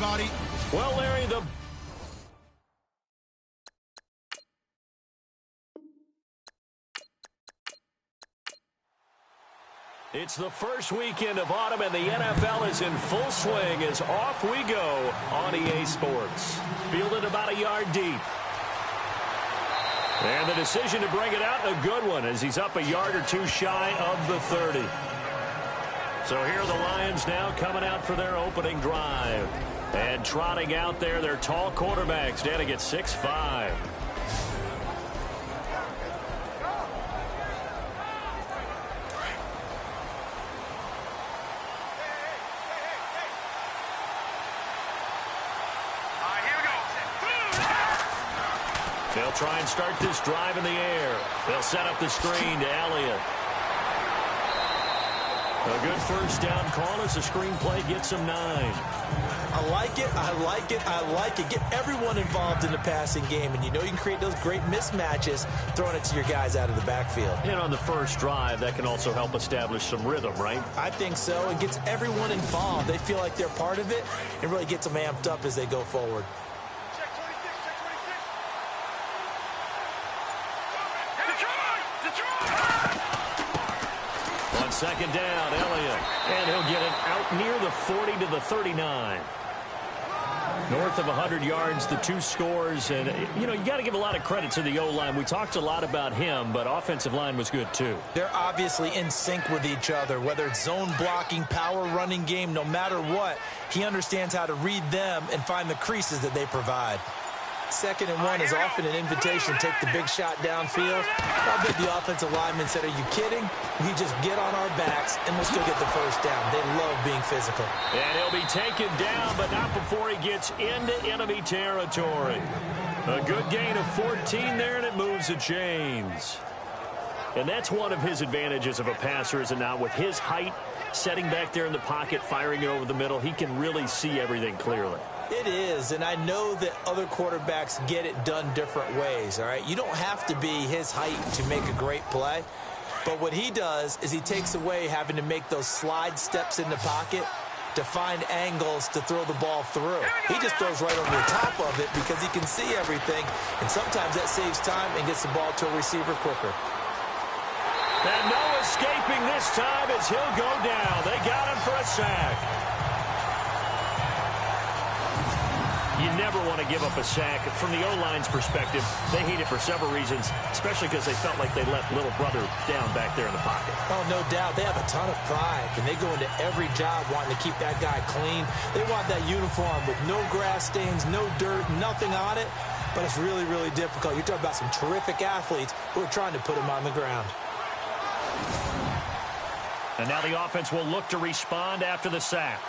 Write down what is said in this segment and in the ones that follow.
everybody. Well, Larry, It's the first weekend of autumn, and the NFL is in full swing as off we go on EA Sports. Fielded about a yard deep. And the decision to bring it out, a good one, as he's up a yard or two shy of the 30. So here are the Lions now coming out for their opening drive. And trotting out there, their tall quarterbacks standing at 6'5". They'll try and start this drive in the air. They'll set up the screen to Elliott. A good first down call as the screenplay gets him 9. I like it, I like it, I like it. Get everyone involved in the passing game, and you know you can create those great mismatches throwing it to your guys out of the backfield. And on the first drive, that can also help establish some rhythm, right? I think so. It gets everyone involved. They feel like they're part of it and really gets them amped up as they go forward. On second down, Elliott. And he'll get it out near the 40 to the 39. North of 100 yards, the two scores. And, you know, you got to give a lot of credit to the O-line. We talked a lot about him, but offensive line was good, too. They're obviously in sync with each other, whether it's zone blocking, power running game, no matter what. He understands how to read them and find the creases that they provide. 2nd and 1 is often an invitation to take the big shot downfield. I bet the offensive lineman said, are you kidding? We just get on our backs and let's go get the first down. They love being physical. And he'll be taken down, but not before he gets into enemy territory. A good gain of 14 there, and it moves the chains. And that's one of his advantages of a passer, is it not? With his height, setting back there in the pocket, firing it over the middle, he can really see everything clearly. It is, and I know that other quarterbacks get it done different ways, all right? You don't have to be his height to make a great play, but what he does is he takes away having to make those slide steps in the pocket to find angles to throw the ball through. He just throws right over the top of it because he can see everything, and sometimes that saves time and gets the ball to a receiver quicker. And no escaping this time as he'll go down. They got him for a sack. You never want to give up a sack. From the O-line's perspective, they hate it for several reasons, especially because they felt like they let little brother down back there in the pocket. Oh, no doubt. They have a ton of pride, and they go into every job wanting to keep that guy clean. They want that uniform with no grass stains, no dirt, nothing on it, but it's really, really difficult. You're talking about some terrific athletes who are trying to put him on the ground. And now the offense will look to respond after the sack.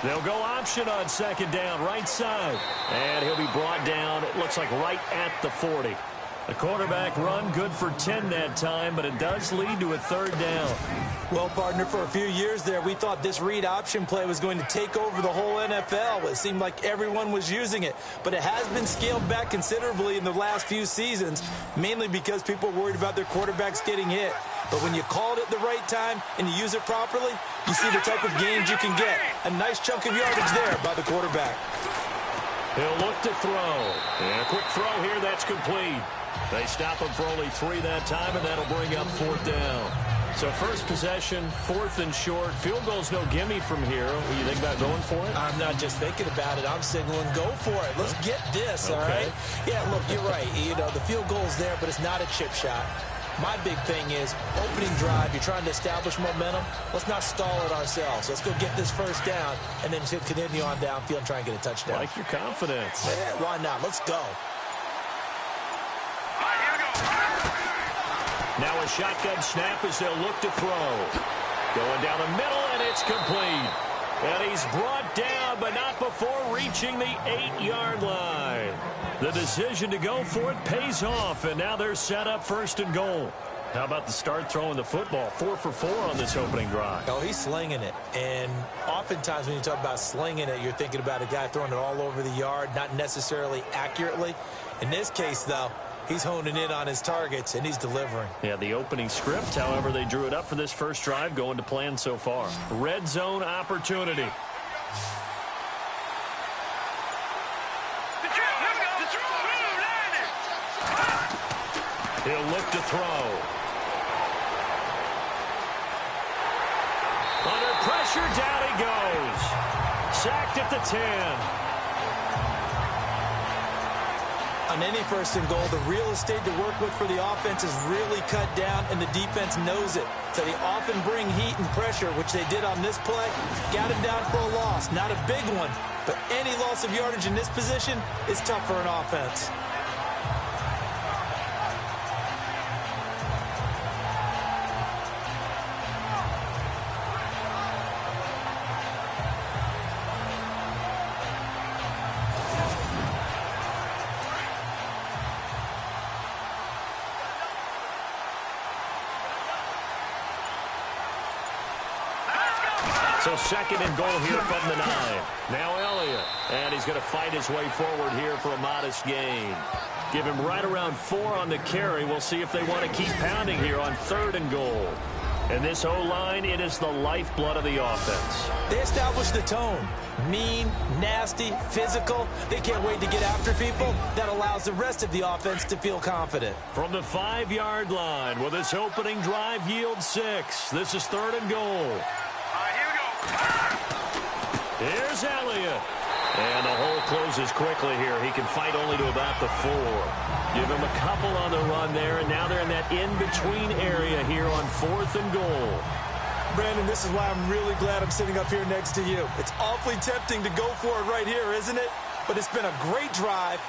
They'll go option on second down, right side. And he'll be brought down, it looks like right at the 40. The quarterback run good for 10 that time, but it does lead to a 3rd down. Well, partner, for a few years there, we thought this read option play was going to take over the whole NFL. It seemed like everyone was using it, but it has been scaled back considerably in the last few seasons, mainly because people are worried about their quarterbacks getting hit. But when you call it at the right time and you use it properly, you see the type of gains you can get. A nice chunk of yardage there by the quarterback. He'll look to throw. And a quick throw here, that's complete. They stop him for only 3 that time, and that'll bring up 4th down. So first possession, 4th and short. Field goal's no gimme from here. Will you think about going for it? I'm not just thinking about it. I'm signaling go for it. Let's get this, all right? Yeah, look, you're right. You know, the field goal's there, but it's not a chip shot. My big thing is opening drive. You're trying to establish momentum. Let's not stall it ourselves. Let's go get this first down and then continue on downfield and try and get a touchdown. Like your confidence. Yeah, why not? Let's go. Now a shotgun snap as they'll look to throw. Going down the middle, and it's complete. And he's brought down, but not before reaching the 8-yard line. The decision to go for it pays off, and now they're set up 1st and goal. How about the start throwing the football? 4 for 4 on this opening drive. Oh, he's slinging it. And oftentimes when you talk about slinging it, you're thinking about a guy throwing it all over the yard, not necessarily accurately. In this case, though, He's honing in on his targets, and he's delivering. Yeah, the opening script, however, they drew it up for this first drive, going to plan so far. Red zone opportunity. He'll look to throw. Under pressure, down he goes. Sacked at the 10. On any first and goal, the real estate to work with for the offense is really cut down, and the defense knows it. So they often bring heat and pressure, which they did on this play. Got him down for a loss. Not a big one, but any loss of yardage in this position is tough for an offense. So second and goal here from the 9. Now Elliott. And he's going to fight his way forward here for a modest gain. Give him right around 4 on the carry. We'll see if they want to keep pounding here on 3rd and goal. And this O-line, it is the lifeblood of the offense. They established the tone. Mean, nasty, physical. They can't wait to get after people. That allows the rest of the offense to feel confident. From the 5-yard line, will this opening drive yield 6? This is 3rd and goal. Here's Elliott. And the hole closes quickly here. He can fight only to about the 4. Give him a couple on the run there, and now they're in that in-between area here on 4th and goal. Brandon, this is why I'm really glad I'm sitting up here next to you. It's awfully tempting to go for it right here, isn't it? But it's been a great drive.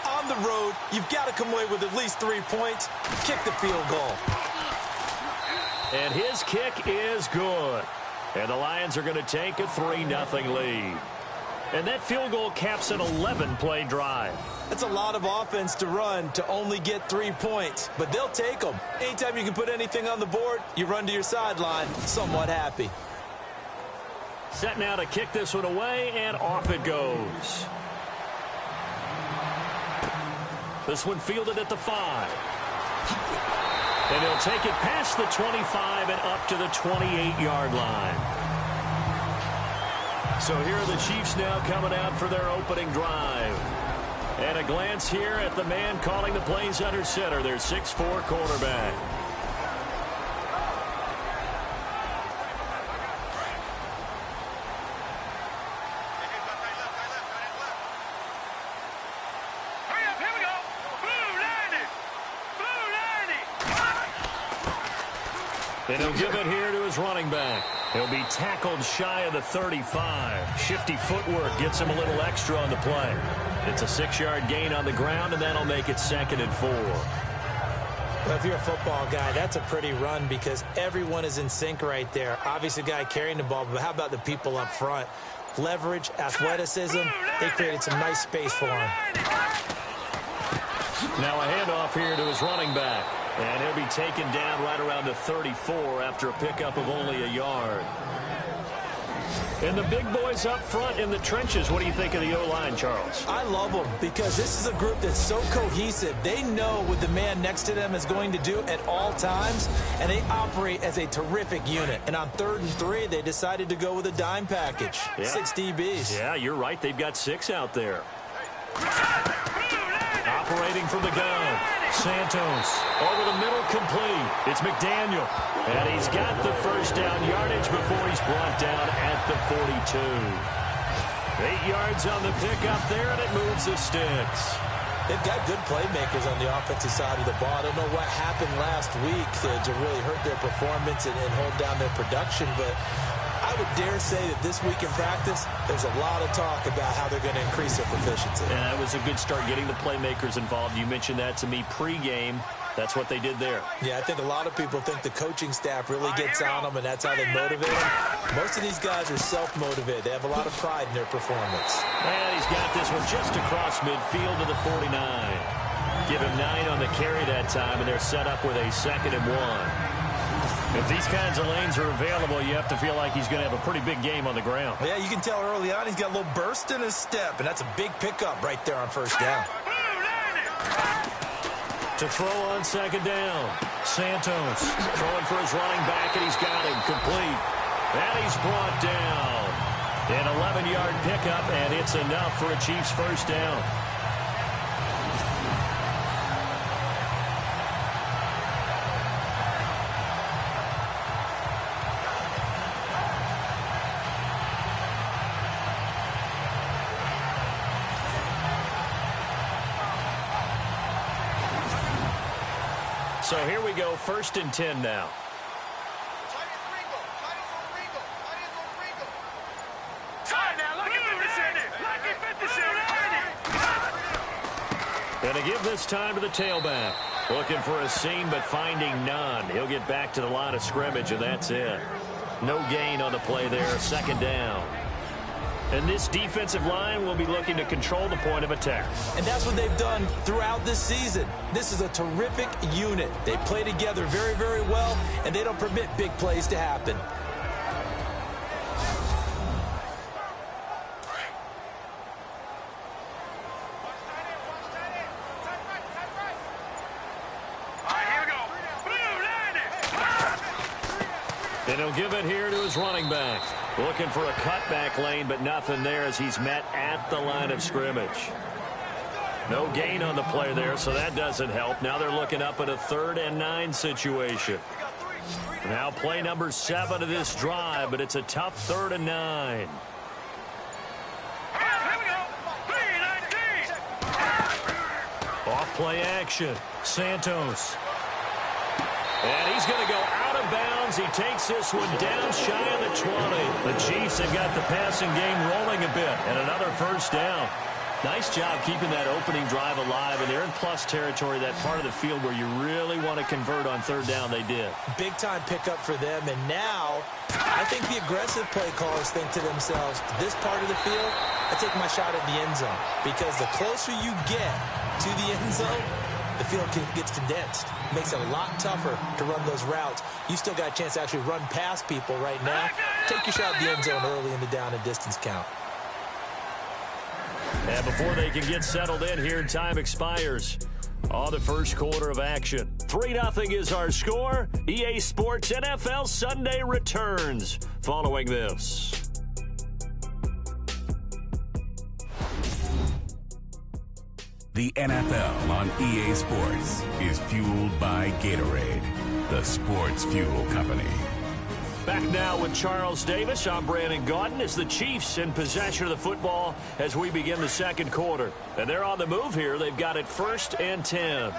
On the road, you've got to come away with at least 3 points. Kick the field goal. And his kick is good. And the Lions are going to take a 3-0 lead. And that field goal caps an 11-play drive. That's a lot of offense to run to only get 3 points, but they'll take them. Anytime you can put anything on the board, you run to your sideline somewhat happy. Set now to kick this one away, and off it goes. This one fielded at the 5. And he'll take it past the 25 and up to the 28-yard line. So here are the Chiefs now coming out for their opening drive. And a glance here at the man calling the plays under center, their 6'4" quarterback. And he'll give it here to his running back. He'll be tackled shy of the 35. Shifty footwork gets him a little extra on the play. It's a 6-yard gain on the ground, and that'll make it 2nd and 4. Well, if you're a football guy, that's a pretty run because everyone is in sync right there. Obviously, the guy carrying the ball, but how about the people up front? Leverage, athleticism, they created some nice space for him. Now a handoff here to his running back. And he'll be taken down right around the 34 after a pickup of only a yard. And the big boys up front in the trenches, what do you think of the O-line, Charles? I love them because this is a group that's so cohesive. They know what the man next to them is going to do at all times, and they operate as a terrific unit. And on 3rd and 3, they decided to go with a dime package. Yeah. 6 DBs. Yeah, you're right. They've got 6 out there. Operating from the gun. Santos over the middle, complete. It's McDaniel. And he's got the first down yardage before he's brought down at the 42. 8 yards on the pickup there, and it moves the sticks. They've got good playmakers on the offensive side of the ball. I don't know what happened last week to really hurt their performance and hold down their production, but I would dare say that this week in practice, there's a lot of talk about how they're going to increase their proficiency. And that was a good start, getting the playmakers involved. You mentioned that to me pregame. That's what they did there. Yeah, I think a lot of people think the coaching staff really gets on them, and that's how they motivate them. Most of these guys are self-motivated. They have a lot of pride in their performance. And he's got this one just across midfield to the 49. Give him 9 on the carry that time, and they're set up with a 2nd and 1. If these kinds of lanes are available, you have to feel like he's going to have a pretty big game on the ground. Yeah, you can tell early on he's got a little burst in his step, and that's a big pickup right there on 1st down. To throw on second down. Santos throwing for his running back, and he's got him complete. And he's brought down. An 11-yard pickup, and it's enough for a Chiefs first down. So here we go, 1st and 10 now. Going to give this time to the tailback. Looking for a seam, but finding none. He'll get back to the line of scrimmage, and that's it. No gain on the play there, 2nd down. And this defensive line will be looking to control the point of attack. And that's what they've done throughout this season. This is a terrific unit. They play together very, very well, and they don't permit big plays to happen. And he'll give it here to his running back. Looking for a cutback lane, but nothing there as he's met at the line of scrimmage. No gain on the play there, so that doesn't help. Now they're looking up at a 3rd and 9 situation. Now play number 7 of this drive, but it's a tough 3rd and 9. Off play action. Santos. And he's going to go out of bounds. He takes this one down shy of the 20. The Chiefs have got the passing game rolling a bit. And another first down. Nice job keeping that opening drive alive. And they're in plus territory, that part of the field where you really want to convert on 3rd down. They did. Big-time pickup for them. And now I think the aggressive play callers think to themselves, this part of the field, I take my shot at the end zone. Because the closer you get to the end zone, the field gets condensed. Makes it a lot tougher to run those routes. You still got a chance to actually run past people right now. Take your shot at the end zone early in the down and distance count. And before they can get settled in here, time expires on the first quarter of action. 3-0 is our score. EA Sports NFL Sunday returns following this. The NFL on EA Sports is fueled by Gatorade, the sports fuel company. Back now with Charles Davis. I'm Brandon Gaudin as the Chiefs in possession of the football as we begin the second quarter. And they're on the move here. They've got it 1st and 10.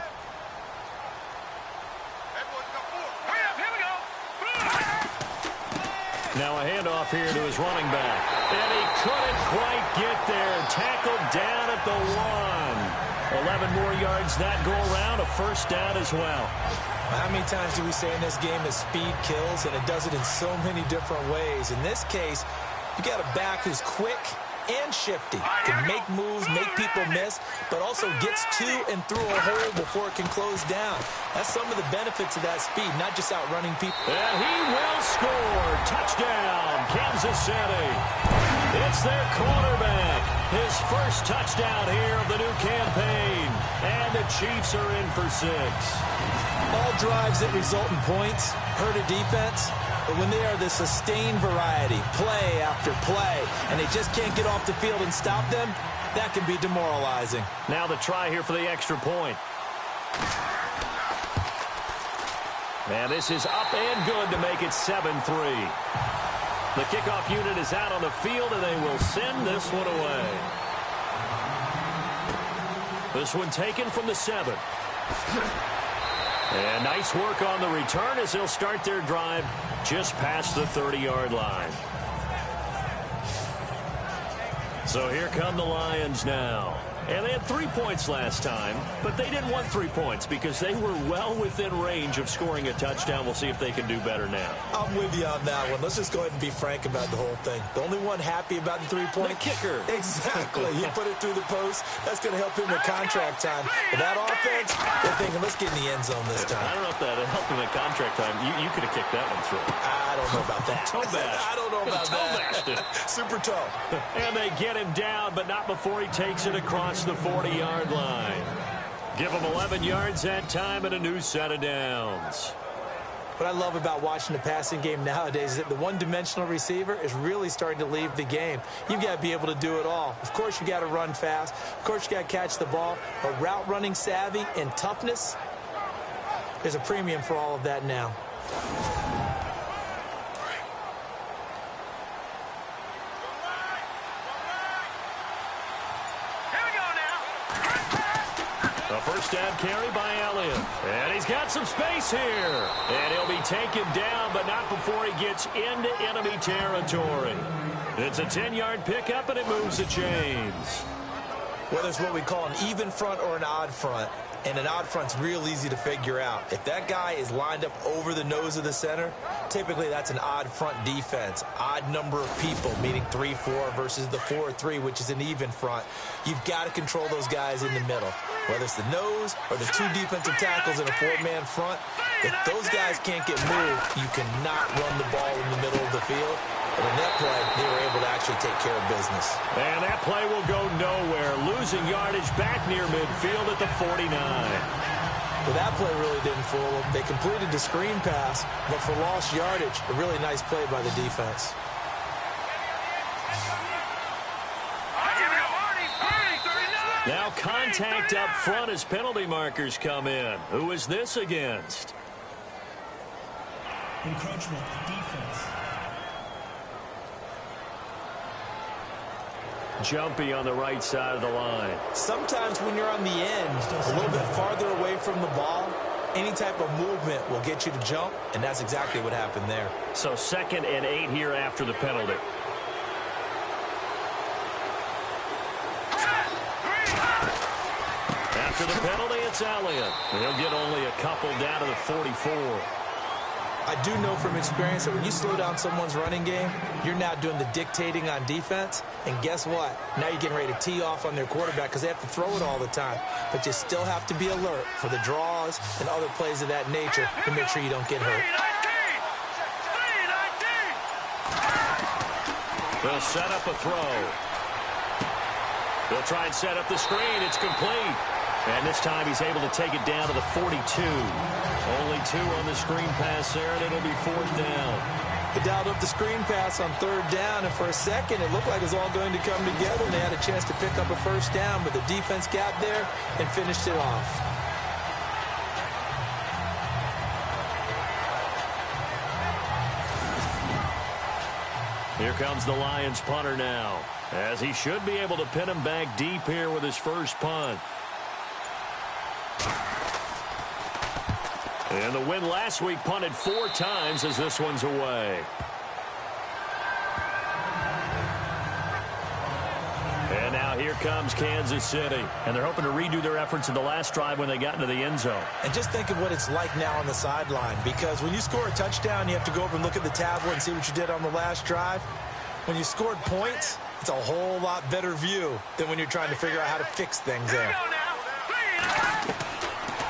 Now a handoff here to his running back. And he couldn't quite get there. Tackled down at the 1. 11 more yards that go around. A first down as well. How many times do we say in this game that speed kills, and it does it in so many different ways? In this case, you got a back who's quick and shifty, can make moves, make people miss, but also gets to and through a hole before it can close down. That's some of the benefits of that speed, not just outrunning people. And he will score. Touchdown, Kansas City. It's their quarterback. His first touchdown here of the new campaign. And the Chiefs are in for 6. All drives that result in points hurt a defense. But when they are the sustained variety, play after play, and they just can't get off the field and stop them, that can be demoralizing. Now the try here for the extra point. And this is up and good to make it 7-3. The kickoff unit is out on the field, and they will send this one away. This one taken from the 7. And nice work on the return as they'll start their drive just past the 30-yard line. So here come the Lions now. And they had 3 points last time, but they didn't want 3 points because they were well within range of scoring a touchdown. We'll see if they can do better now. I'm with you on that one. Let's just go ahead and be frank about the whole thing. The only one happy about the 3-point kicker. Exactly. He put it through the post. That's going to help him in contract time. But that offense, they're thinking, let's get in the end zone this time. I don't know if that helped him in contract time. You could have kicked that one through. I don't know about that. Toe bash. I don't know about that. Super toe. And they get him down, but not before he takes it across the 40-yard line. Give him 11 yards that time and a new set of downs. What I love about watching the passing game nowadays is that the one-dimensional receiver is really starting to leave the game. You've got to be able to do it all. Of course, you got to run fast. Of course, you got to catch the ball. But route running savvy and toughness, there's a premium for all of that now. A first down carry by Elliott. And he's got some space here. And he'll be taken down, but not before he gets into enemy territory. It's a 10-yard pickup, and it moves the chains. Whether it's what we call an even front or an odd front, and an odd front's real easy to figure out. If that guy is lined up over the nose of the center, typically that's an odd front defense. Odd number of people, meaning 3-4 versus the 4-3, which is an even front. You've got to control those guys in the middle. Whether it's the nose or the two defensive tackles in a four-man front, if those guys can't get moved, you cannot run the ball in the middle of the field. And in that play, they were able to actually take care of business. And that play will go nowhere. Losing yardage back near midfield at the 49. Well, that play really didn't fool them. They completed the screen pass, but for lost yardage, a really nice play by the defense. Now contact up front as penalty markers come in. Who is this against? Encroachment, defense. Jumpy on the right side of the line. Sometimes when you're on the end, a little bit farther away from the ball, any type of movement will get you to jump, and that's exactly what happened there. So 2nd and 8 here after the penalty. After the penalty, it's Elliott. He'll get only a couple down to the 44. I do know from experience that when you slow down someone's running game, you're now doing the dictating on defense. And guess what? Now you're getting ready to tee off on their quarterback because they have to throw it all the time. But you still have to be alert for the draws and other plays of that nature to make sure you don't get hurt. They'll set up a throw. They'll try and set up the screen. It's complete. And this time he's able to take it down to the 42. Only 2 on the screen pass there, and it'll be 4th down. They dialed up the screen pass on 3rd down, and for a second it looked like it was all going to come together, and they had a chance to pick up a first down, but the defense got there and finished it off. Here comes the Lions punter now, as he should be able to pin him back deep here with his first punt. And the win last week punted 4 times as this one's away. And now here comes Kansas City. And they're hoping to redo their efforts in the last drive when they got into the end zone. And just think of what it's like now on the sideline, because when you score a touchdown, you have to go over and look at the tablet and see what you did on the last drive. When you scored points, it's a whole lot better view than when you're trying to figure out how to fix things there.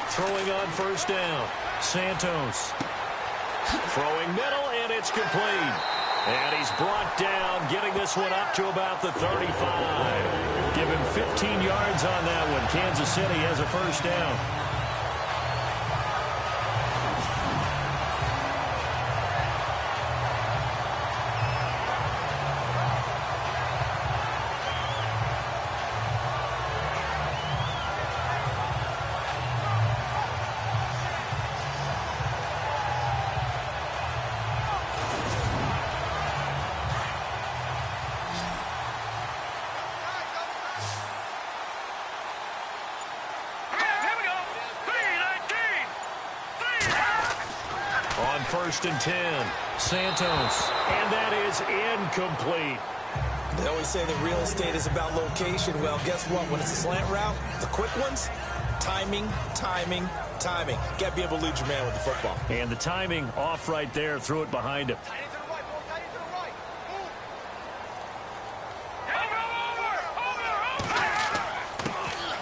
Throwing on first down. Santos. Throwing middle, and it's complete. And he's brought down, getting this one up to about the 35. Give him 15 yards on that one. Kansas City has a first down. First and 10. Santos. And that is incomplete. They always say that real estate is about location. Well, guess what? When it's a slant route, the quick ones, timing, timing, timing. Got to be able to lead your man with the football. And the timing off right there. Threw it behind him.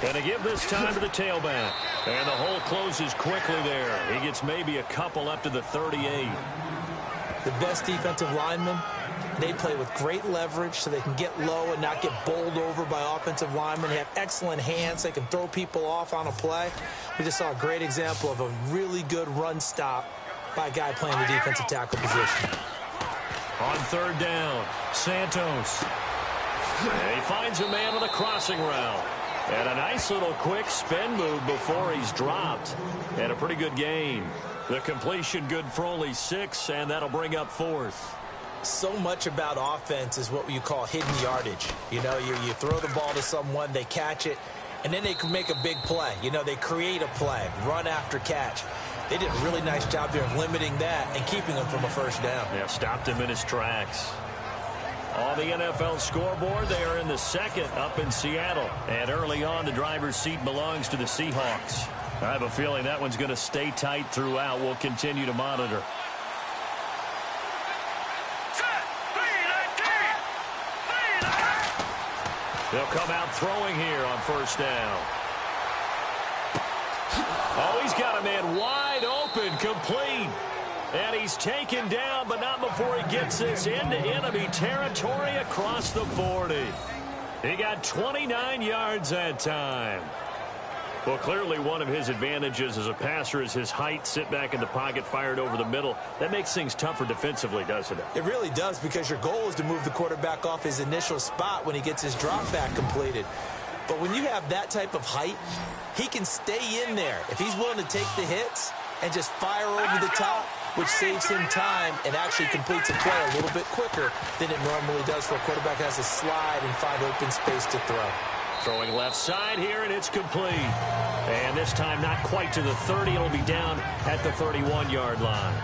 And to give this time to the tailback. And the hole closes quickly there. He gets maybe a couple up to the 38. The best defensive lineman They play with great leverage so they can get low and not get bowled over by offensive linemen. They have excellent hands. They can throw people off on a play. We just saw a great example of a really good run stop by a guy playing the defensive tackle position. On third down, Santos. He finds a man on the crossing route. And a nice little quick spin move before he's dropped. And a pretty good gain. The completion good for only 6, and that'll bring up 4th. So much about offense is what you call hidden yardage. You know, you throw the ball to someone, they catch it, and then they can make a big play. You know, they create a play, run after catch. They did a really nice job there of limiting that and keeping him from a first down. Yeah, stopped him in his tracks. On the NFL scoreboard, they are in the second up in Seattle. And early on, the driver's seat belongs to the Seahawks. I have a feeling that one's going to stay tight throughout. We'll continue to monitor. They'll come out throwing here on first down. Oh, he's got a man wide open, complete. And he's taken down, but not before he gets this into enemy territory across the 40. He got 29 yards that time. Well, clearly one of his advantages as a passer is his height. Sit back in the pocket, fired over the middle. That makes things tougher defensively, doesn't it? It really does, because your goal is to move the quarterback off his initial spot when he gets his drop back completed. But when you have that type of height, he can stay in there. If he's willing to take the hits and just fire over the top, which saves him time and actually completes a play a little bit quicker than it normally does for a quarterback who has to slide and find open space to throw. Throwing left side here, and it's complete. And this time not quite to the 30. It'll be down at the 31-yard line.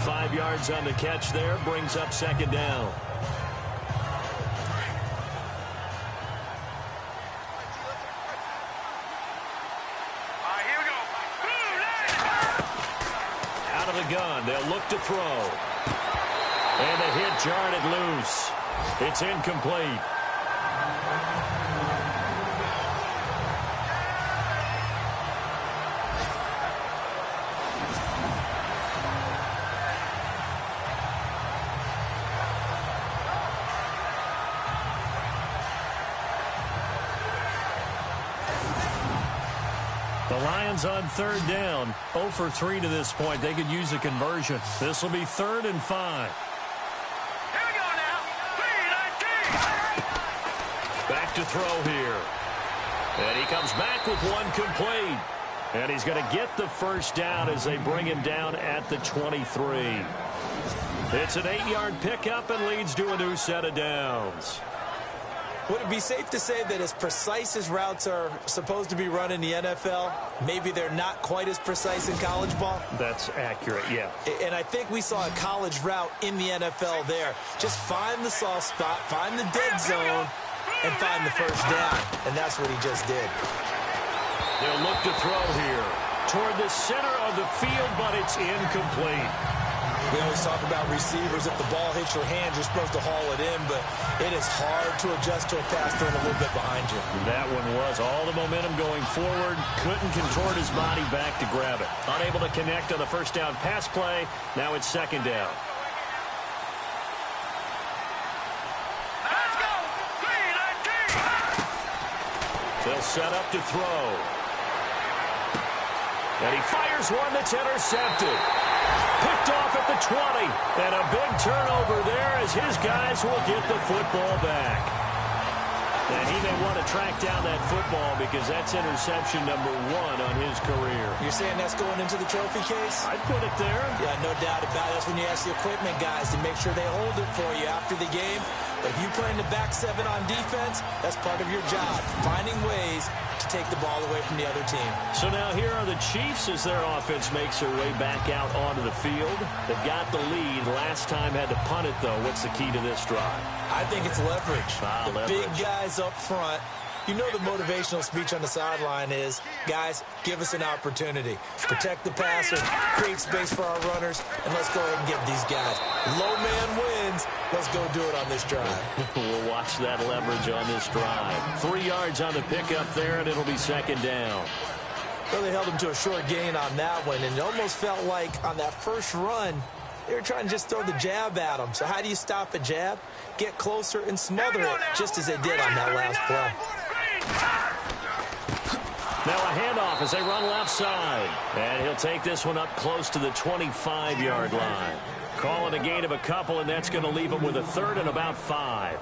5 yards on the catch there, brings up second down. Out of the gun, they'll look to throw. And the hit jarred it loose. It's incomplete. The Lions on third down, 0 for 3 to this point. They could use a conversion. This will be 3rd and 5. Here we go now. 3-19. Back to throw here. And he comes back with one complete. And he's going to get the first down as they bring him down at the 23. It's an 8-yard pickup and leads to a new set of downs. Would it be safe to say that as precise as routes are supposed to be run in the NFL, maybe they're not quite as precise in college ball? That's accurate, yeah. And I think we saw a college route in the NFL there. Just find the soft spot, find the dead zone, and find the first down. And that's what he just did. They'll look to throw here toward the center of the field, but it's incomplete. We always talk about receivers. If the ball hits your hand, you're supposed to haul it in, but it is hard to adjust to a pass thrown a little bit behind you. That one was all the momentum going forward. Couldn't contort his body back to grab it. Unable to connect on the first down pass play. Now it's second down. Let's go. 3-19. They'll set up to throw. And he fires one that's intercepted. Picked off at the 20. And a big turnover there as his guys will get the football back. And he may want to track down that football because that's interception number 1 on his career. You're saying that's going into the trophy case? I'd put it there. Yeah, no doubt about it. That's when you ask the equipment guys to make sure they hold it for you after the game. But if you play in the back 7 on defense, that's part of your job, finding ways to take the ball away from the other team. So now here are the Chiefs as their offense makes their way back out onto the field. They've got the lead. Last time had to punt it, though. What's the key to this drive? I think it's leverage. The leverage. Big guys up front. You know the motivational speech on the sideline is, guys, give us an opportunity. Protect the passer, create space for our runners, and let's go ahead and get these guys. Low man wins. Let's go do it on this drive. We'll watch that leverage on this drive. 3 yards on the pickup there, and it'll be second down. Well, they held him to a short gain on that one, and it almost felt like on that first run, They were trying to just throw the jab at him. So how do you stop a jab? Get closer and smother it, just as they did on that last play. Now a handoff as they run left side. And he'll take this one up close to the 25-yard line. Call it a gain of a couple, and that's going to leave him with a third and about 5.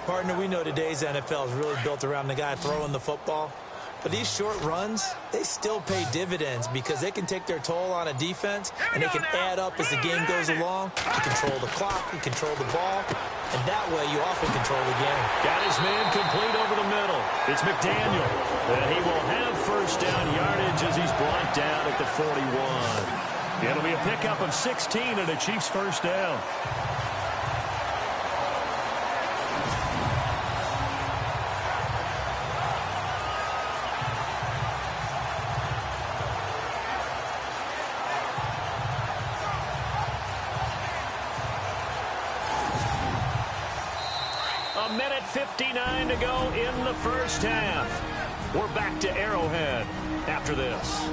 Partner, we know today's NFL is really built around the guy throwing the football. But these short runs, they still pay dividends because they can take their toll on a defense, and they can add up as the game goes along. You control the clock, you control the ball, and that way you often control the game. Got his man complete over the middle. It's McDaniel. And he will have first down yardage as he's brought down at the 41. It'll be a pickup of 16 and a Chiefs first down. A minute 59 to go in the first half. We're back to Arrowhead after this.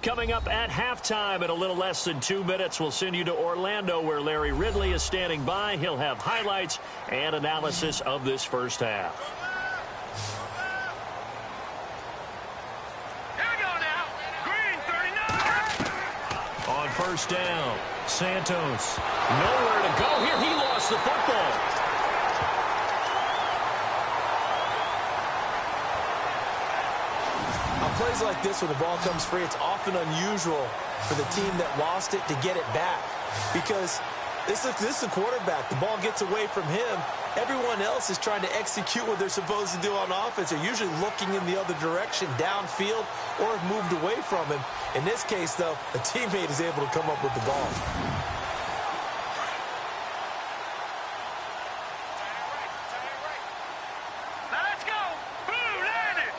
Coming up at halftime in a little less than 2 minutes, we'll send you to Orlando where Larry Ridley is standing by. He'll have highlights and analysis of this first half. First down. Santos. Nowhere to go here. He lost the football. On plays like this when the ball comes free, it's often unusual for the team that lost it to get it back. Because this is the quarterback. The ball gets away from him. Everyone else is trying to execute what they're supposed to do on offense. They're usually looking in the other direction, downfield, or have moved away from him. In this case, though, a teammate is able to come up with the ball. Let's go. Blue landed.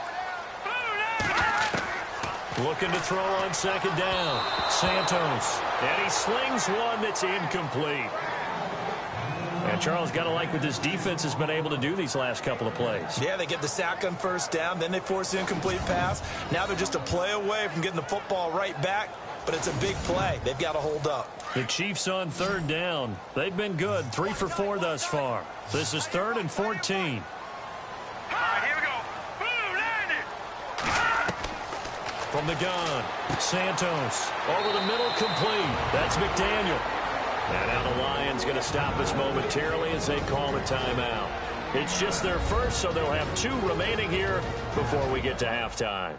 Blue landed. Looking to throw on second down. Santos. And he slings one that's incomplete. And Charles, got to like what this defense has been able to do these last couple of plays. Yeah, they get the sack on first down, then they force the incomplete pass. Now they're just a play away from getting the football right back, but it's a big play. They've got to hold up. The Chiefs on third down. They've been good, 3 for 4 thus far. This is 3rd and 14. All right, here we go. Blue landed. From the gun, Santos over the middle, complete. That's McDaniel. And now the Lions going to stop us momentarily as they call a timeout. It's just their first, so they'll have 2 remaining here before we get to halftime.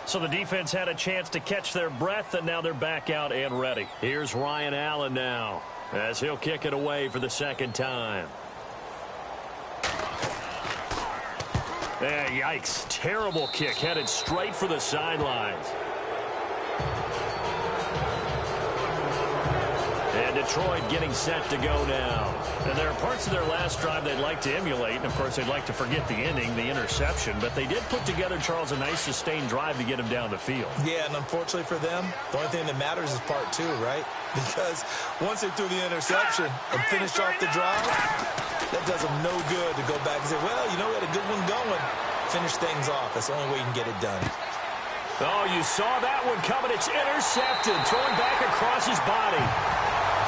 So the defense had a chance to catch their breath, and now they're back out and ready. Here's Ryan Allen now as he'll kick it away for the second time. Yikes. Terrible kick headed straight for the sidelines. And Detroit getting set to go now. And there are parts of their last drive they'd like to emulate. And, of course, they'd like to forget the ending, the interception. But they did put together, Charles, a nice sustained drive to get him down the field. Yeah, and unfortunately for them, the only thing that matters is part 2, right? Because once they threw the interception and finished off the drive, that does them no good to go back and say, well, you know, we had a good one going. Finish things off. That's the only way you can get it done. Oh, you saw that one coming. It's intercepted. Throwing back across his body.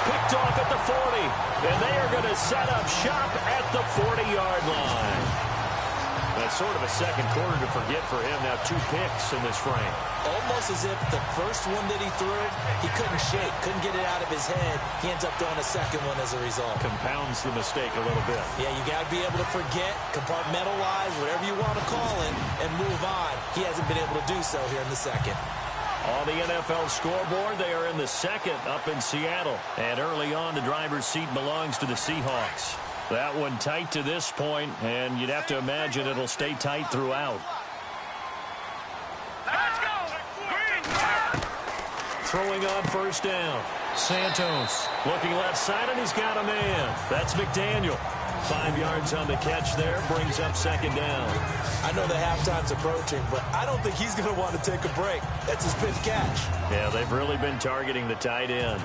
Picked off at the 40. And they are going to set up shop at the 40-yard line. That's sort of a second quarter to forget for him. Now 2 picks in this frame. Almost as if the first one that he threw, he couldn't shake, couldn't get it out of his head. He ends up throwing a second one as a result. Compounds the mistake a little bit. Yeah, you got to be able to forget, compartmentalize, whatever you want to call it, and move on. He hasn't been able to do so here in the second. On the NFL scoreboard, they are in the second up in Seattle. And early on, the driver's seat belongs to the Seahawks. That one tight to this point, and you'd have to imagine it'll stay tight throughout. Let's go. Green. Throwing on first down. Santos looking left side, and he's got a man. That's McDaniel. 5 yards on the catch there, brings up second down. I know the halftime's approaching, but I don't think he's going to want to take a break. That's his pitch catch. Yeah, they've really been targeting the tight end.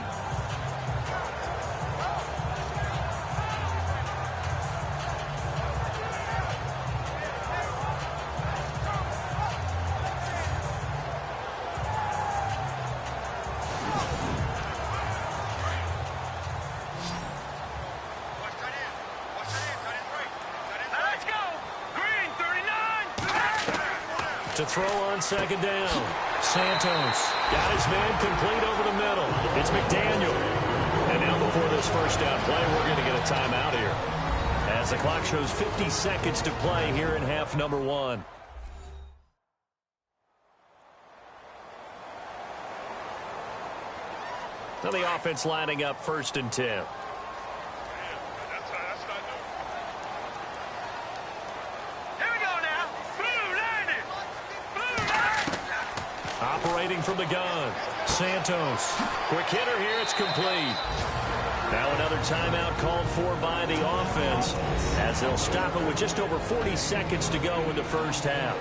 To throw on second down. Santos got his man complete over the middle. It's McDaniel. And now before this first down play, we're going to get a timeout here, as the clock shows 50 seconds to play here in half number 1. Now the offense lining up 1st and 10. Operating from the gun, Santos. Quick hitter here, it's complete. Now another timeout called for by the offense, as they'll stop it with just over 40 seconds to go in the first half.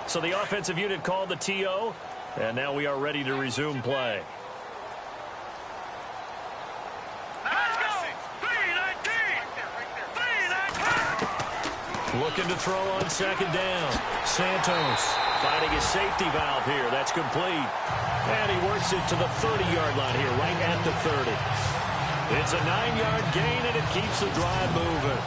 So the offensive unit called the TO, and now we are ready to resume play. Looking to throw on second down. Santos finding his safety valve here. That's complete. And he works it to the 30-yard line here, right at the 30. It's a 9-yard gain, and it keeps the drive moving.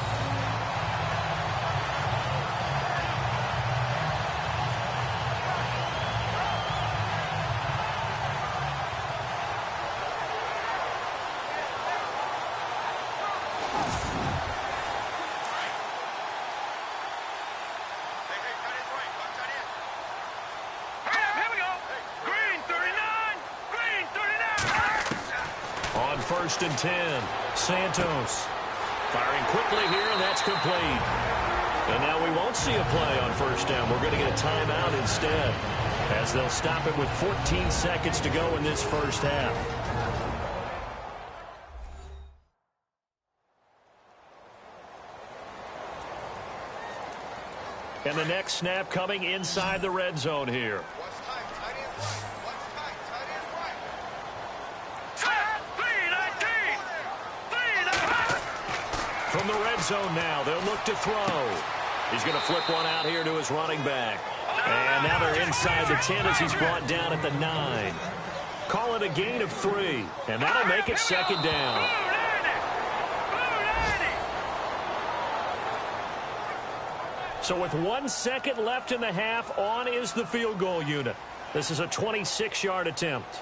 First and 10. Santos firing quickly here, and that's complete. And now we won't see a play on first down. We're going to get a timeout instead, as they'll stop it with 14 seconds to go in this first half. And the next snap coming inside the red zone here. From the red zone now, they'll look to throw. He's going to flip one out here to his running back. And now they're inside the 10 as he's brought down at the 9. Call it a gain of 3, and that'll make it second down. So with 1 second left in the half, on is the field goal unit. This is a 26-yard attempt.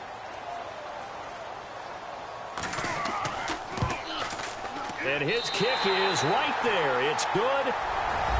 And his kick is right there. It's good.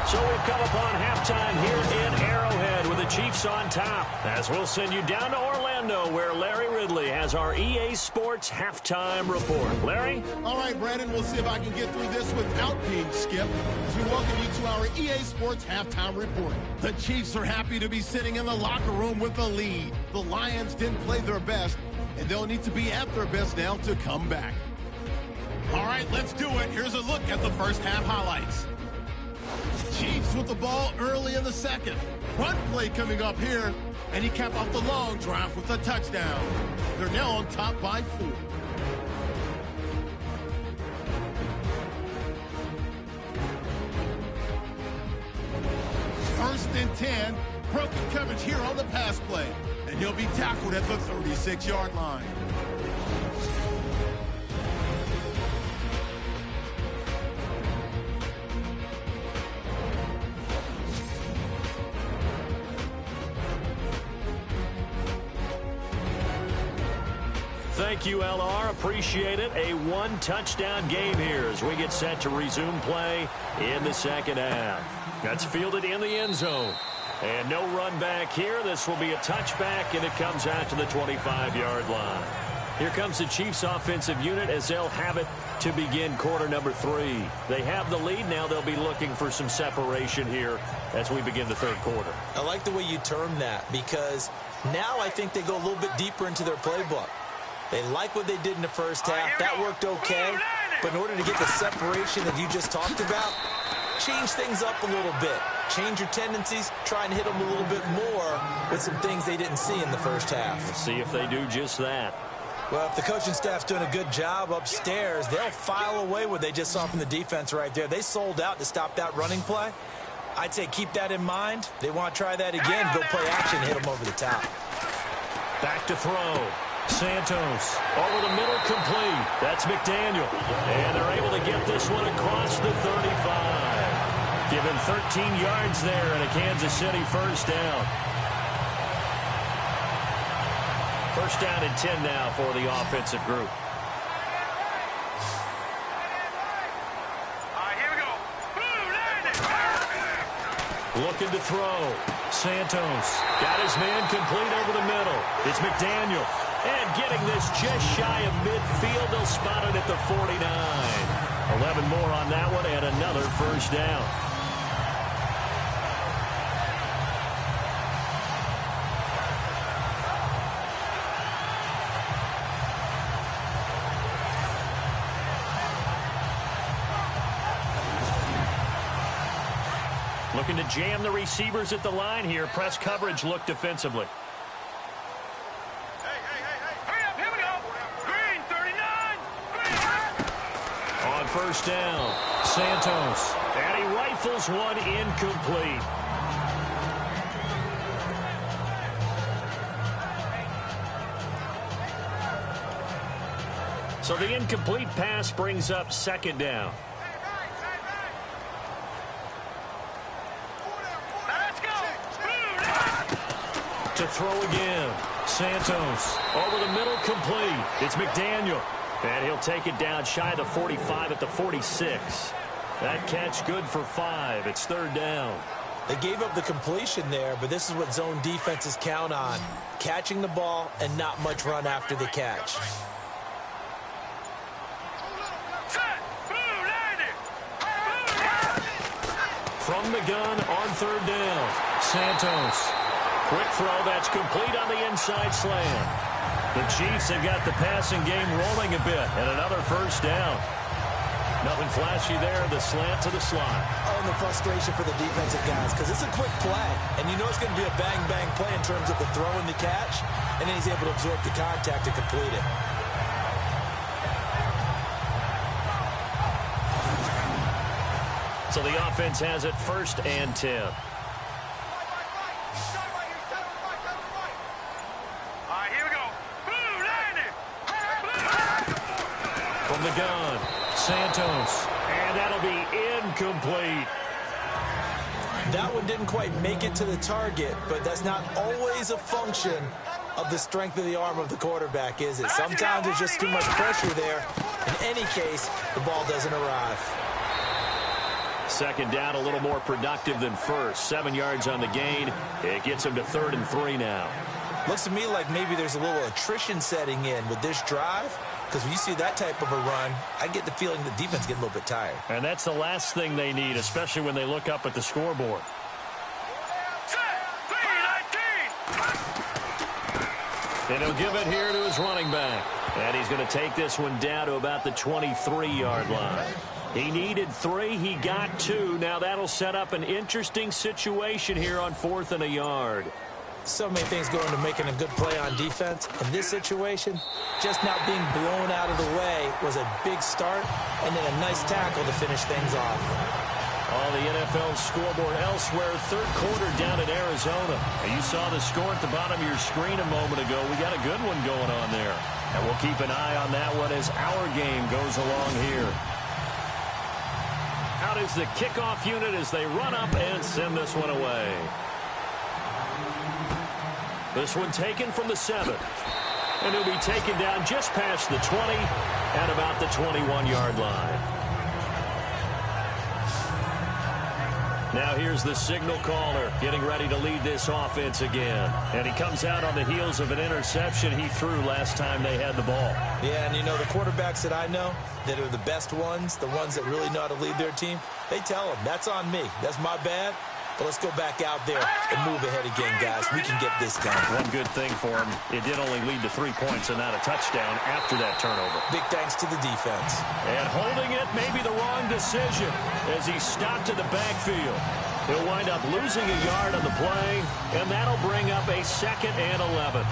So we've come upon halftime here in Arrowhead with the Chiefs on top, as we'll send you down to Orlando, where Larry Ridley has our EA Sports halftime report. Larry? All right, Brandon, we'll see if I can get through this without being skipped, as we welcome you to our EA Sports halftime report. The Chiefs are happy to be sitting in the locker room with the lead. The Lions didn't play their best, and they'll need to be at their best now to come back. All right, let's do it. Here's a look at the first half highlights. Chiefs with the ball early in the second. Run play coming up here, and he capped off the long drive with a touchdown. They're now on top by 4. First and 10, broken coverage here on the pass play, and he'll be tackled at the 36-yard line. Thank you, LR. Appreciate it. A one-touchdown game here as we get set to resume play in the second half. That's fielded in the end zone. And no run back here. This will be a touchback, and it comes out to the 25-yard line. Here comes the Chiefs offensive unit as they'll have it to begin quarter number 3. They have the lead. Now they'll be looking for some separation here as we begin the third quarter. I like the way you term that, because now I think they go a little bit deeper into their playbook. They like what they did in the first half. That worked okay. But in order to get the separation that you just talked about, change things up a little bit. Change your tendencies. Try and hit them a little bit more with some things they didn't see in the first half. Let's see if they do just that. Well, if the coaching staff's doing a good job upstairs, they'll file away what they just saw from the defense right there. They sold out to stop that running play. I'd say keep that in mind. They want to try that again, go play action, hit them over the top. Back to throw. Santos over the middle, complete. That's McDaniel. And they're able to get this one across the 35. Given 13 yards there and a Kansas City first down. First down and 10 now for the offensive group. Here we go. Looking to throw. Santos got his man complete over the middle. It's McDaniel. And getting this just shy of midfield. They'll spot it at the 49. 11 more on that one and another first down. Looking to jam the receivers at the line here. Press coverage look defensively. Hurry up, here we go. Green, 39. Green. On first down, Santos. And he rifles one incomplete. So the incomplete pass brings up second down. To throw again. Santos over the middle, complete. It's McDaniel. And he'll take it down shy of the 45 at the 46. That catch good for 5. It's third down. They gave up the completion there, but this is what zone defenses count on. Catching the ball and not much run after the catch. From the gun on third down. Santos. Quick throw, that's complete on the inside slant. The Chiefs have got the passing game rolling a bit, and another first down. Nothing flashy there, the slant to the slot. Oh, and the frustration for the defensive guys, because it's a quick play, and you know it's going to be a bang-bang play in terms of the throw and the catch, and then he's able to absorb the contact to complete it. So the offense has it first and 10. From the gun, Santos, and that'll be incomplete. That one didn't quite make it to the target, but that's not always a function of the strength of the arm of the quarterback, is it? Sometimes there's just too much pressure there. In any case, the ball doesn't arrive. Second down, a little more productive than first. 7 yards on the gain. It gets him to 3rd and 3 now. Looks to me like maybe there's a little attrition setting in with this drive, because when you see that type of a run, I get the feeling the defense get a little bit tired. And that's the last thing they need, especially when they look up at the scoreboard. And he'll give it here to his running back. And he's going to take this one down to about the 23-yard line. He needed 3. He got 2. Now that'll set up an interesting situation here on 4th and a yard. So many things go into making a good play on defense. In this situation, just not being blown out of the way was a big start, and then a nice tackle to finish things off. On the NFL scoreboard elsewhere, third quarter down in Arizona. And you saw the score at the bottom of your screen a moment ago. We got a good one going on there. And we'll keep an eye on that one as our game goes along here. Out is the kickoff unit as they run up and send this one away. This one taken from the 7. And he'll be taken down just past the 20 at about the 21-yard line. Now here's the signal caller getting ready to lead this offense again. And he comes out on the heels of an interception he threw last time they had the ball. Yeah, and you know, the quarterbacks that I know that are the best ones, the ones that really know how to lead their team, they tell them, that's on me. That's my bad. But let's go back out there and move ahead again, guys. We can get this done. One good thing for him, it did only lead to 3 points and not a touchdown after that turnover. Big thanks to the defense. And holding it may be the wrong decision as he stopped in the backfield. He'll wind up losing a yard on the play, and that'll bring up a 2nd and 11.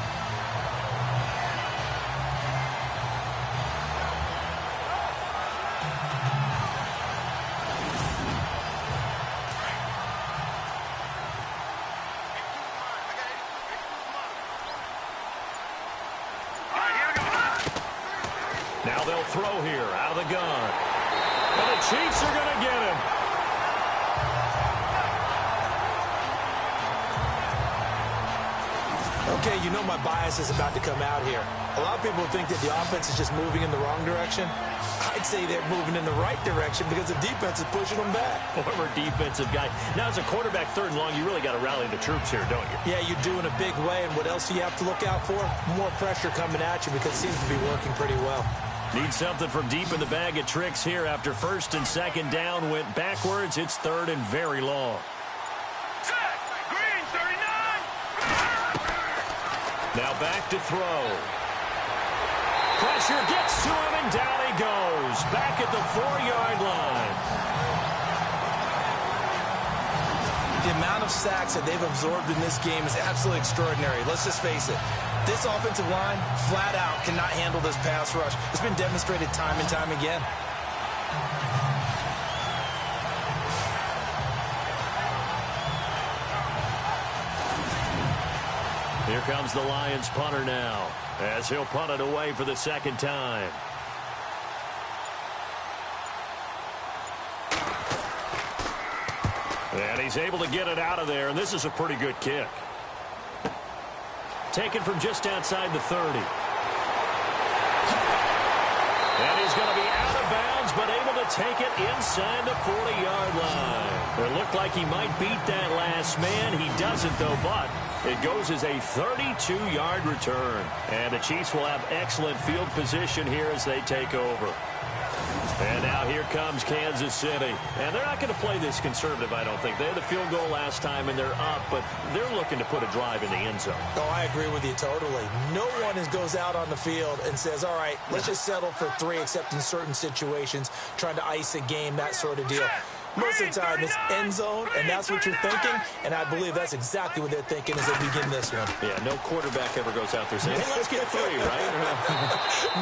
Now they'll throw here out of the gun. And the Chiefs are going to get him. Okay, you know my bias is about to come out here. A lot of people think that the offense is just moving in the wrong direction. I'd say they're moving in the right direction because the defense is pushing them back. Former defensive guy. Now, as a quarterback, 3rd and long, you really got to rally the troops here, don't you? Yeah, you do in a big way. And what else do you have to look out for? More pressure coming at you because it seems to be working pretty well. Need something from deep in the bag of tricks here after 1st and 2nd down went backwards. It's 3rd and very long. Set. Green, 39. Now back to throw. Pressure gets to him, and down he goes. Back at the 4-yard line. The amount of sacks that they've absorbed in this game is absolutely extraordinary. Let's just face it. This offensive line, flat out, cannot handle this pass rush. It's been demonstrated time and time again. Here comes the Lions punter now, as he'll punt it away for the 2nd time. And he's able to get it out of there, and this is a pretty good kick. Taken from just outside the 30. And he's going to be out of bounds, but able to take it inside the 40-yard line. It looked like he might beat that last man. He doesn't, though, but it goes as a 32-yard return. And the Chiefs will have excellent field position here as they take over. And now here comes Kansas City. And they're not going to play this conservative, I don't think. They had the field goal last time, and they're up, but they're looking to put a drive in the end zone. Oh, I agree with you totally. No one goes out on the field and says, all right, let's just settle for 3, except in certain situations, trying to ice a game, that sort of deal. Most of the time, it's end zone, and that's what you're thinking, and I believe that's exactly what they're thinking as they begin this one. Yeah, no quarterback ever goes out there saying, hey, let's get 3, right?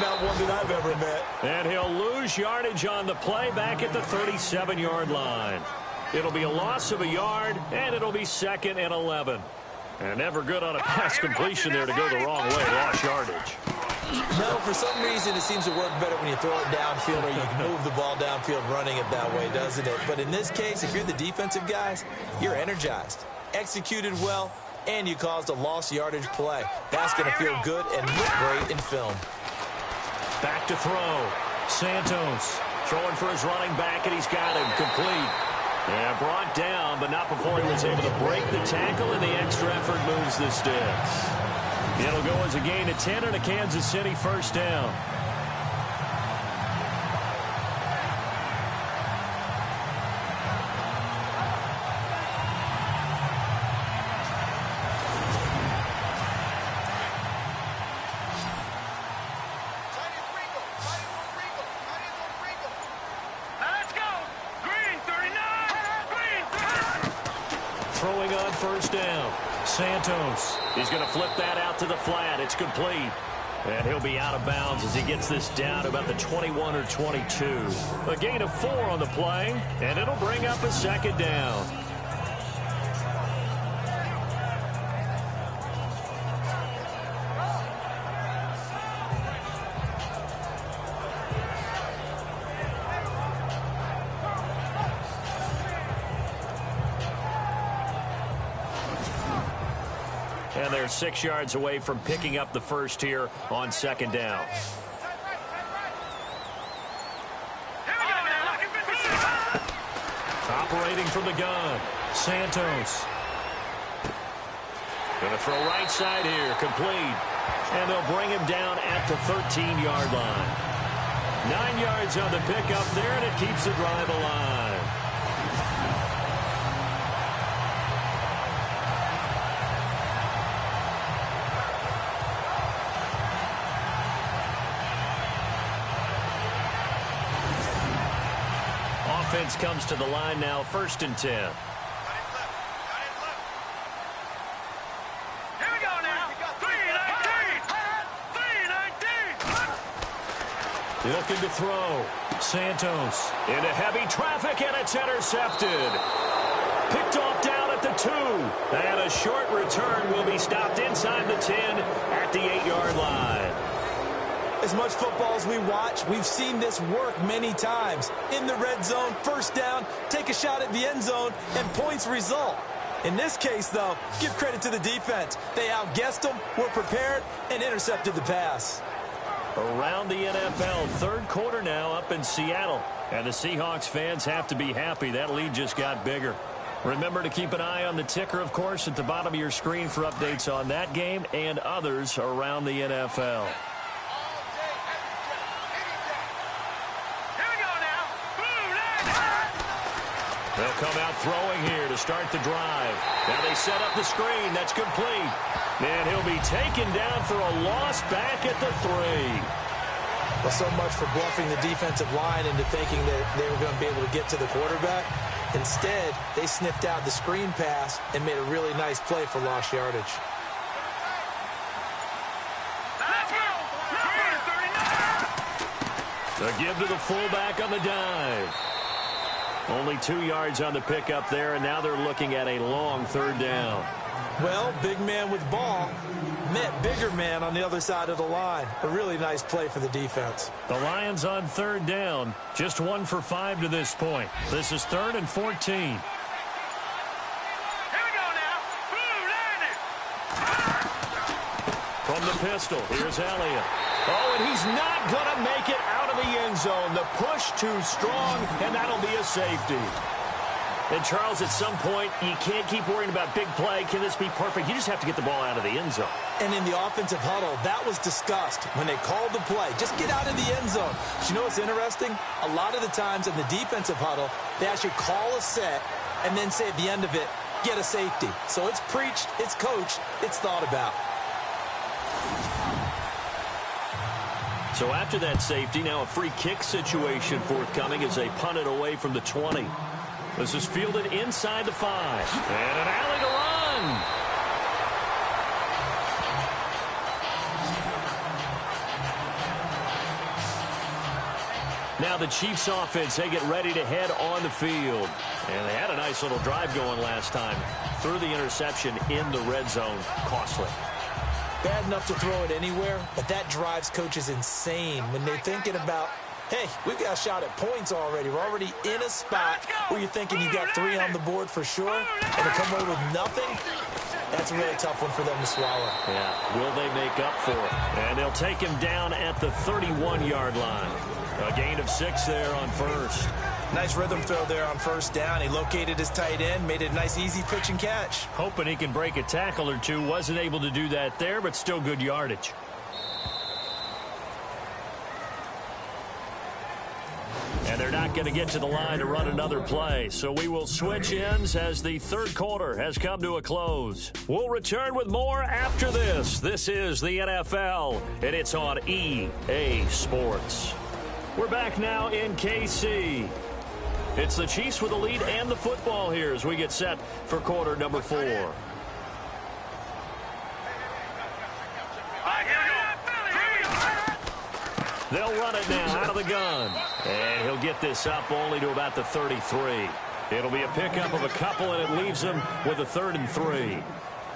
Not one that I've ever met. And he'll lose yardage on the play back at the 37-yard line. It'll be a loss of a yard, and it'll be 2nd and 11. And never good on a pass completion there to go the wrong way, lost yardage. No, for some reason, it seems to work better when you throw it downfield or you can move the ball downfield running it that way, doesn't it? But in this case, if you're the defensive guys, you're energized, executed well, and you caused a lost yardage play. That's going to feel good and look great in film. Back to throw. Santos throwing for his running back, and he's got him complete. Yeah, brought down, but not before he was able to break the tackle, and the extra effort moves the sticks. It'll go as a gain of 10 and a Kansas City 1st down. Let's go. Green, 39. Green. Throwing on 1st down. Santos. He's going to flip that out to the flat. It's complete. And he'll be out of bounds as he gets this down to about the 21 or 22. A gain of 4 on the play, and it'll bring up a 2nd down. And they're 6 yards away from picking up the first here on 2nd down. Operating from the gun, Santos. Going to throw right side here, complete. And they'll bring him down at the 13-yard line. 9 yards on the pickup there, and it keeps the drive alive. Offense comes to the line now, 1st and 10. Here we go now. 3-19. 3-19. Looking to throw. Santos into heavy traffic, and it's intercepted. Picked off down at the 2. And a short return will be stopped inside the 10 at the 8-yard line. As much football as we watch, we've seen this work many times. In the red zone, first down, take a shot at the end zone, and points result. In this case, though, give credit to the defense. They outguessed them, were prepared, and intercepted the pass. Around the NFL, third quarter now up in Seattle. And the Seahawks fans have to be happy. That lead just got bigger. Remember to keep an eye on the ticker, of course, at the bottom of your screen for updates on that game and others around the NFL. They'll come out throwing here to start the drive. Now they set up the screen. That's complete. And he'll be taken down for a loss back at the 3. Well, so much for bluffing the defensive line into thinking that they were going to be able to get to the quarterback. Instead, they sniffed out the screen pass and made a really nice play for lost yardage. The give to the fullback on the dive. Only 2 yards on the pickup there, and now they're looking at a long third down. Well, big man with ball met bigger man on the other side of the line. A really nice play for the defense. The Lions on third down, just 1 for 5 to this point. This is 3rd and 14. Here we go now. From the pistol, here's Elliott. Oh, and he's not going to make it out of the end zone. The push too strong, and that'll be a safety. And, Charles, at some point, you can't keep worrying about big play. Can this be perfect? You just have to get the ball out of the end zone. And in the offensive huddle, that was discussed when they called the play. Just get out of the end zone. But you know what's interesting? A lot of the times in the defensive huddle, they actually call a set and then say at the end of it, get a safety. So it's preached, it's coached, it's thought about. So after that safety, now a free kick situation forthcoming as they punt it away from the 20. This is fielded inside the 5. And an alley to run. Now the Chiefs offense, they get ready to head on the field. And they had a nice little drive going last time. Threw the interception in the red zone. Costly. Bad enough to throw it anywhere, but that drives coaches insane when they're thinking about, hey, we've got a shot at points already. We're already in a spot where you're thinking you got 3 on the board for sure, and to come away with nothing, that's a really tough one for them to swallow. Yeah, will they make up for it? And they'll take him down at the 31-yard line. A gain of 6 there on first. Nice rhythm throw there on first down. He located his tight end, made it a nice easy pitch and catch. Hoping he can break a tackle or two. Wasn't able to do that there, but still good yardage. And they're not going to get to the line to run another play. So we will switch ends as the third quarter has come to a close. We'll return with more after this. This is the NFL, and it's on EA Sports. We're back now in KC. It's the Chiefs with the lead and the football here as we get set for quarter number 4. They'll run it now out of the gun. And he'll get this up only to about the 33. It'll be a pickup of a couple, and it leaves them with a 3rd and 3.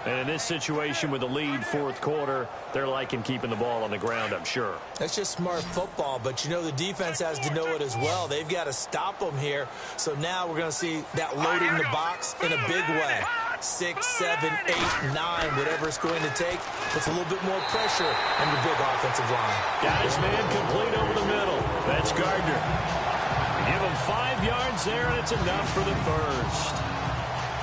And in this situation with the lead fourth quarter, they're liking keeping the ball on the ground, I'm sure. That's just smart football, but you know the defense has to know it as well. They've got to stop them here. So now we're going to see that loading the box in a big way. 6, 7, 8, 9, whatever it's going to take. Puts a little bit more pressure on the big offensive line. Got his man complete over the middle. That's Gardner. Give him 5 yards there, and it's enough for the first.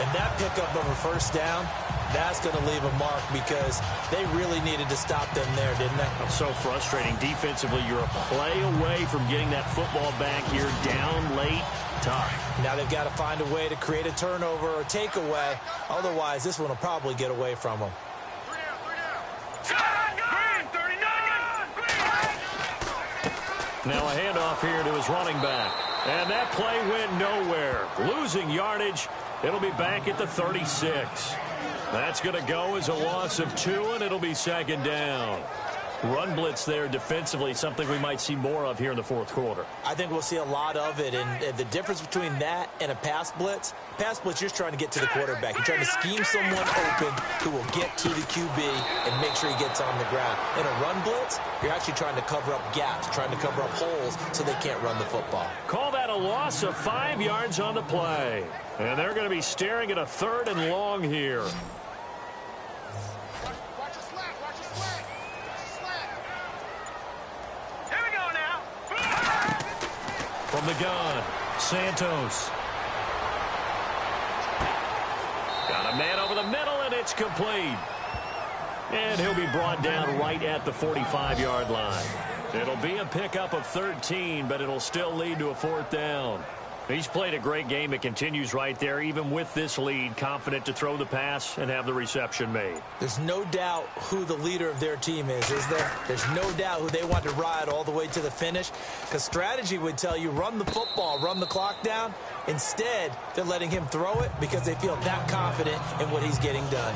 And that pickup of a first down, that's going to leave a mark because they really needed to stop them there, didn't they? It's so frustrating. Defensively, you're a play away from getting that football back here down late. Tough. Now they've got to find a way to create a turnover or takeaway. Otherwise, this one will probably get away from them. Now a handoff here to his running back. And that play went nowhere. Losing yardage. It'll be back at the 36. That's going to go as a loss of 2, and it'll be second down. Run blitz there defensively, something we might see more of here in the fourth quarter. I think we'll see a lot of it, and the difference between that and a pass blitz, you're just trying to get to the quarterback. You're trying to scheme someone open who will get to the QB and make sure he gets on the ground. In a run blitz, you're actually trying to cover up gaps, trying to cover up holes so they can't run the football. Call that a loss of 5 yards on the play. And they're going to be staring at a 3rd and long here. From the gun, Santos. Got a man over the middle, and it's complete. And he'll be brought down right at the 45-yard line. It'll be a pickup of 13, but it'll still lead to a 4th down. He's played a great game. It continues right there, even with this lead, confident to throw the pass and have the reception made. There's no doubt who the leader of their team is there? There's no doubt who they want to ride all the way to the finish, because strategy would tell you run the football, run the clock down. Instead, they're letting him throw it because they feel that confident in what he's getting done.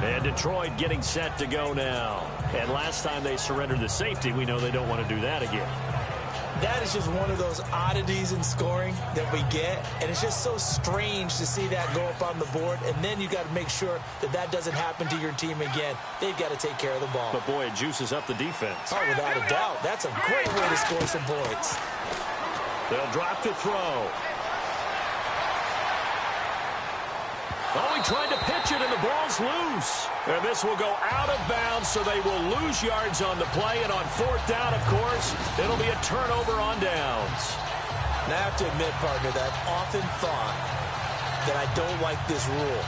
And Detroit getting set to go now. And last time they surrendered the safety, we know they don't want to do that again. That is just one of those oddities in scoring that we get, and it's just so strange to see that go up on the board, and then you got to make sure that that doesn't happen to your team again. They've got to take care of the ball. But, boy, it juices up the defense. Oh, without a doubt. That's a great way to score some points. They'll drop to throw. Oh, he tried to pitch it, and the ball's loose. And this will go out of bounds, so they will lose yards on the play. And on 4th down, of course, it'll be a turnover on downs. And I have to admit, partner, that I've often thought that I don't like this rule,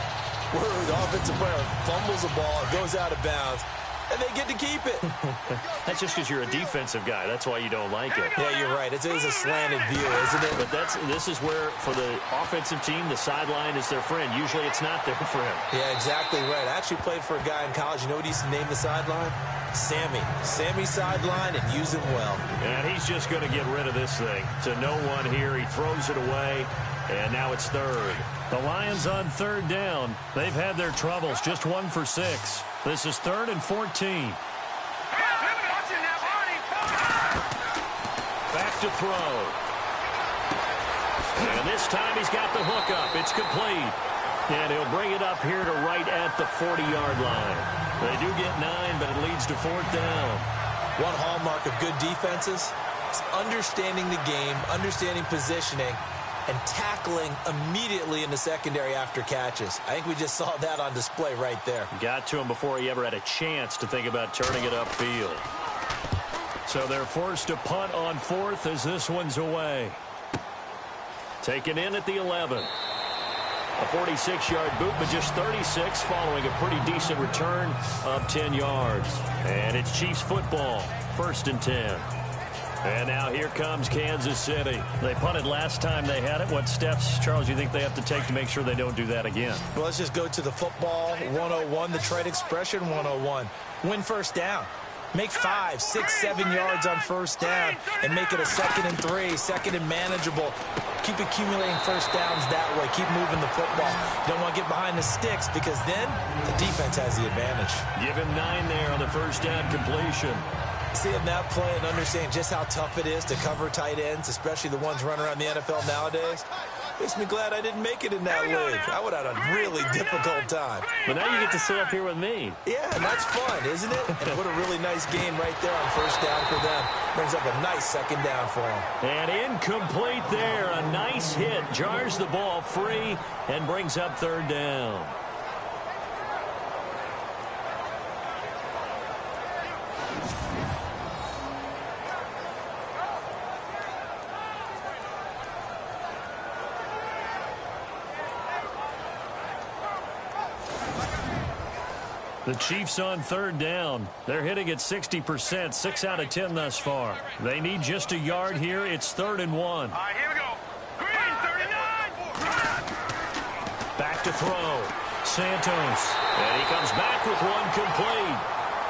where the offensive player fumbles the ball, goes out of bounds, and they get to keep it. That's just because you're a defensive guy. That's why you don't like it. Yeah, you're right. It is a slanted view, isn't it? But this is where, for the offensive team, the sideline is their friend. Usually it's not their friend. Yeah, exactly right. I actually played for a guy in college. You know what he used to name the sideline? Sammy. Sammy sideline, and use him well. And he's just going to get rid of this thing. To no one here. He throws it away. And now it's 3rd. The Lions on 3rd down. They've had their troubles. Just 1 for 6. This is 3rd and 14. Back to throw. And this time he's got the hook up. It's complete. And he'll bring it up here to right at the 40-yard line. They do get 9, but it leads to 4th down. One hallmark of good defenses is understanding the game, understanding positioning, and tackling immediately in the secondary after catches. I think we just saw that on display right there. Got to him before he ever had a chance to think about turning it upfield. So they're forced to punt on 4th as this one's away. Taken in at the 11. A 46-yard boot, but just 36 following a pretty decent return of 10 yards. And it's Chiefs football, 1st and 10. And now here comes Kansas City. They punted last time they had it. What steps, Charles, do you think they have to take to make sure they don't do that again? Well, let's just go to the football 101, the trade expression 101. Win 1st down. Make 5, 6, 7 yards on 1st down and make it a 2nd and 3, 2nd and manageable. Keep accumulating 1st downs that way. Keep moving the football. You don't want to get behind the sticks because then the defense has the advantage. Give him 9 there on the 1st down completion. Seeing that play and understanding just how tough it is to cover tight ends, especially the ones running around the NFL nowadays, makes me glad I didn't make it in that league. I would have had a really difficult time. But now you get to sit up here with me. Yeah, and that's fun, isn't it? And what a really nice game right there on 1st down for them. Brings up a nice 2nd down for them. And incomplete there. A nice hit. Jars the ball free and brings up 3rd down. The Chiefs on 3rd down. They're hitting at 60%, 6 out of 10 thus far. They need just a yard here. It's 3rd and 1. All right, here we go. Green, 39. Back to throw. Santos. And he comes back with one complete.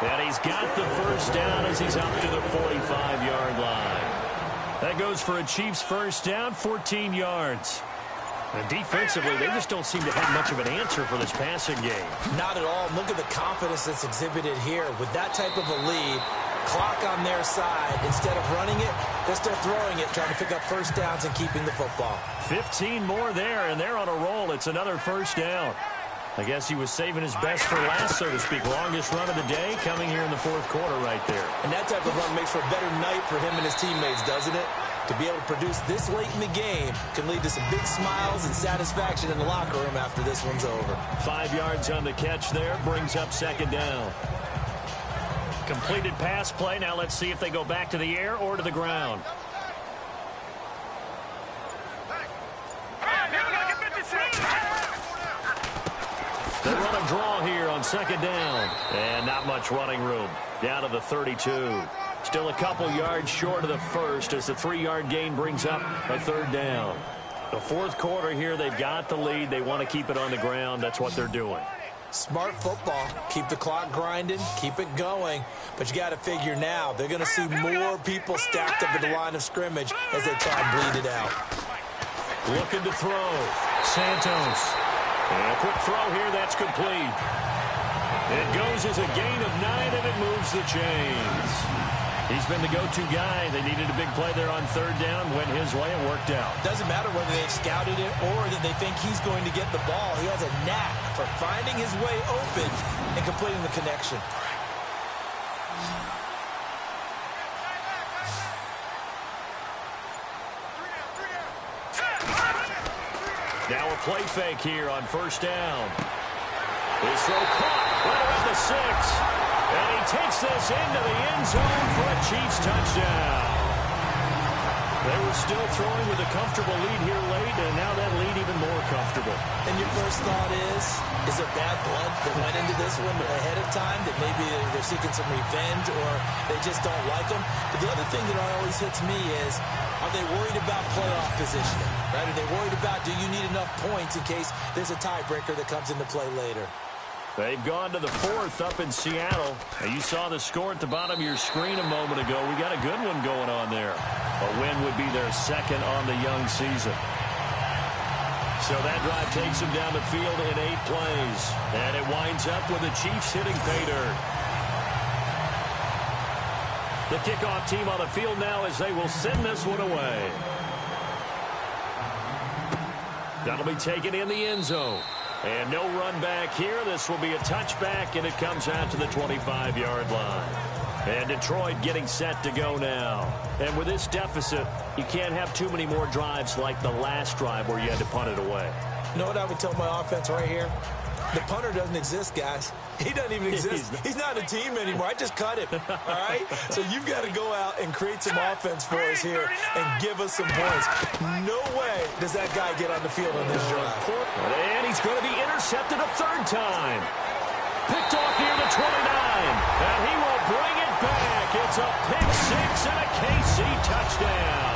And he's got the 1st down as he's up to the 45-yard line. That goes for a Chiefs 1st down, 14 yards. And defensively, they just don't seem to have much of an answer for this passing game. Not at all. Look at the confidence that's exhibited here. With that type of a lead, Clock on their side. Instead of running it, they're still throwing it, trying to pick up first downs and keeping the football. 15 more there, and they're on a roll. It's another first down. I guess he was saving his best for last, so to speak. Longest run of the day coming here in the fourth quarter right there. And that type of run makes for a better night for him and his teammates, doesn't it? To be able to produce this late in the game can lead to some big smiles and satisfaction in the locker room after this one's over. 5 yards on the catch there, brings up second down. Completed pass play. Now let's see if they go back to the air or to the ground. They run a draw here on second down. And not much running room. Down to the 32. Still a couple yards short of the first as the 3-yard gain brings up a third down. The fourth quarter here, they've got the lead. They want to keep it on the ground. That's what they're doing. Smart football. Keep the clock grinding. Keep it going. But you got to figure now, they're going to see more people stacked up at the line of scrimmage as they try and bleed it out. Looking to throw. Santos. And a quick throw here. That's complete. It goes as a gain of 9, and it moves the chains. He's been the go-to guy. They needed a big play there on third down. Went his way and worked out. Doesn't matter whether they've scouted it or that they think he's going to get the ball. He has a knack for finding his way open and completing the connection. Now a play fake here on first down. His throw caught right around the 6. And he takes this into the end zone for a Chiefs touchdown. They were still throwing with a comfortable lead here late, and now that lead even more comfortable. And your first thought is there bad blood that went into this one ahead of time, that maybe they're seeking some revenge or they just don't like them? But the other thing that always hits me is, are they worried about playoff positioning? Right? Are they worried about, do you need enough points in case there's a tiebreaker that comes into play later? They've gone to the 4th up in Seattle. Now, you saw the score at the bottom of your screen a moment ago. We got a good one going on there. A win would be their second on the young season. So that drive takes them down the field in 8 plays. And it winds up with the Chiefs hitting pay dirt. The kickoff team on the field now as they will send this one away. That'll be taken in the end zone. And no run back here. This will be a touchback, and it comes out to the 25-yard line. And Detroit getting set to go now. And with this deficit, you can't have too many more drives like the last drive where you had to punt it away. You know what I would tell my offense right here? The punter doesn't exist, guys. He doesn't even exist. He's not a team anymore. I just cut him, all right? So you've got to go out and create some offense for us here and give us some points. No way does that guy get on the field on this drive. And he's going to be intercepted a third time. Picked off near the 29. And he will bring it back. It's a pick 6 and a KC touchdown.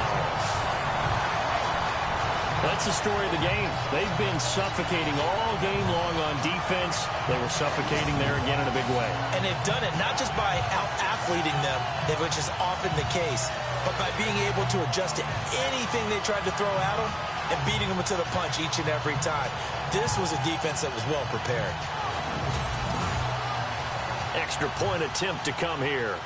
That's the story of the game. They've been suffocating all game long on defense. They were suffocating there again in a big way. And they've done it not just by out-athleting them, which is often the case, but by being able to adjust to anything they tried to throw at them and beating them to the punch each and every time. This was a defense that was well prepared. Extra point attempt to come here.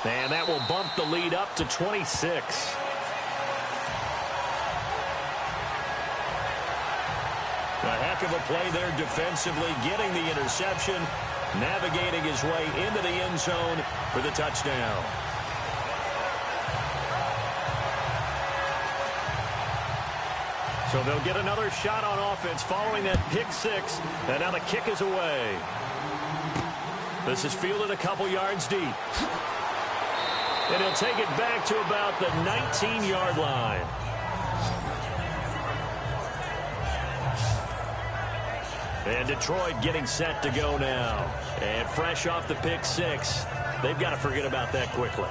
And that will bump the lead up to 26. A heck of a play there defensively, getting the interception, navigating his way into the end zone for the touchdown. So they'll get another shot on offense following that pick 6, and now the kick is away. This is fielded a couple yards deep. And he'll take it back to about the 19-yard line. And Detroit getting set to go now. And fresh off the pick 6, they've got to forget about that quickly.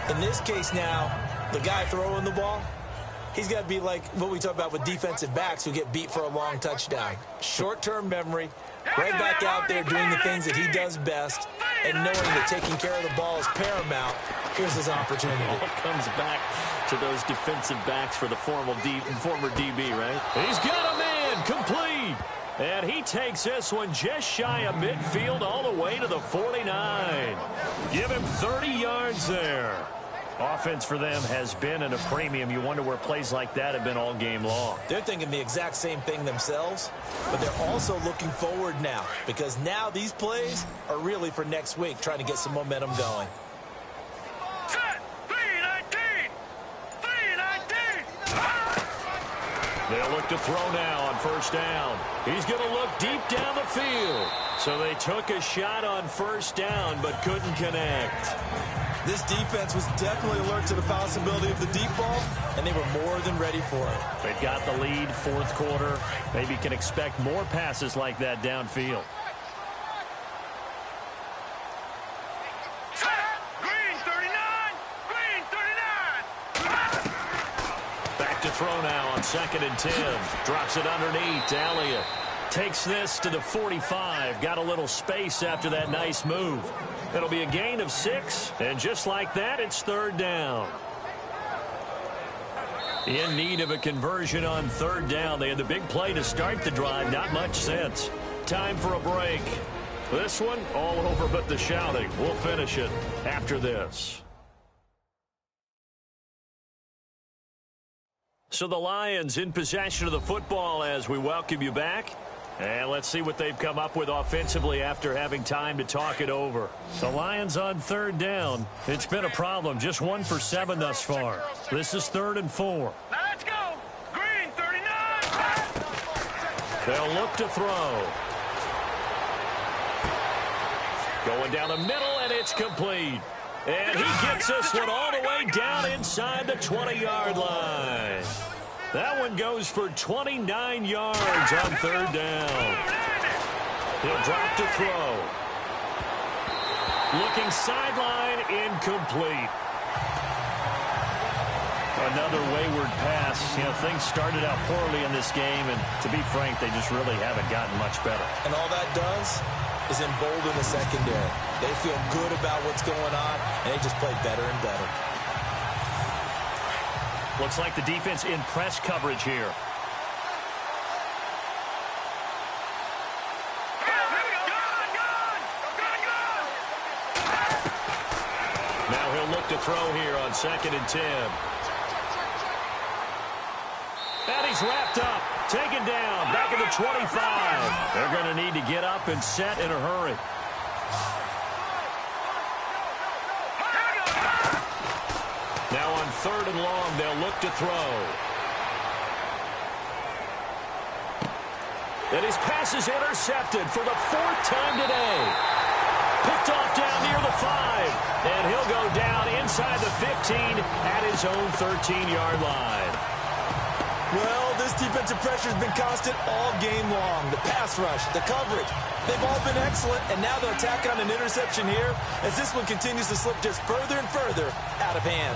In this case now, the guy throwing the ball, he's got to be like what we talk about with defensive backs who get beat for a long touchdown. Short-term memory, right back out there doing the things that he does best, and knowing that taking care of the ball is paramount. Here's his opportunity. It all comes back to those defensive backs for the former DB, right? He's got a man complete. And he takes this one just shy of midfield all the way to the 49. Give him 30 yards there. Offense for them has been at a premium. You wonder where plays like that have been all game long. They're thinking the exact same thing themselves, but they're also looking forward now because now these plays are really for next week, trying to get some momentum going. Set. 3-19. 3-19. They'll look to throw now on first down. He's going to look deep down the field. So they took a shot on first down but couldn't connect. This defense was definitely alert to the possibility of the deep ball, and they were more than ready for it. They've got the lead, fourth quarter. Maybe can expect more passes like that downfield. Green 39. Green 39. Back to throw now on 2nd and 10. Drops it underneath to Elliott. Takes this to the 45. Got a little space after that nice move. It'll be a gain of 6, and just like that, it's third down. In need of a conversion on third down. They had the big play to start the drive. Not much sense. Time for a break. This one, all over but the shouting. We'll finish it after this. So the Lions in possession of the football as we welcome you back. And let's see what they've come up with offensively after having time to talk it over. The Lions on third down. It's been a problem. Just 1 for 7 thus far. This is 3rd and 4. Now let's go. Green 39. They'll look to throw. Going down the middle, and it's complete. And he gets this one all the way down inside the 20-yard line. That one goes for 29 yards on third down. He'll drop to throw. Looking sideline, incomplete. Another wayward pass. You know, things started out poorly in this game, and to be frank, they just really haven't gotten much better. And all that does is embolden the secondary. They feel good about what's going on, and they just play better and better. Looks like the defense in press coverage here. Now he'll look to throw here on 2nd and 10. And he's wrapped up, taken down, back at the 25. They're going to need to get up and set in a hurry. Now on 3rd and long, they'll look to throw. And his pass is intercepted for the 4th time today. Picked off down near the 5. And he'll go down inside the 15 at his own 13-yard line. Well, this defensive pressure has been constant all game long. The pass rush, the coverage, they've all been excellent, and now they'll tack on an interception here as this one continues to slip just further and further out of hand.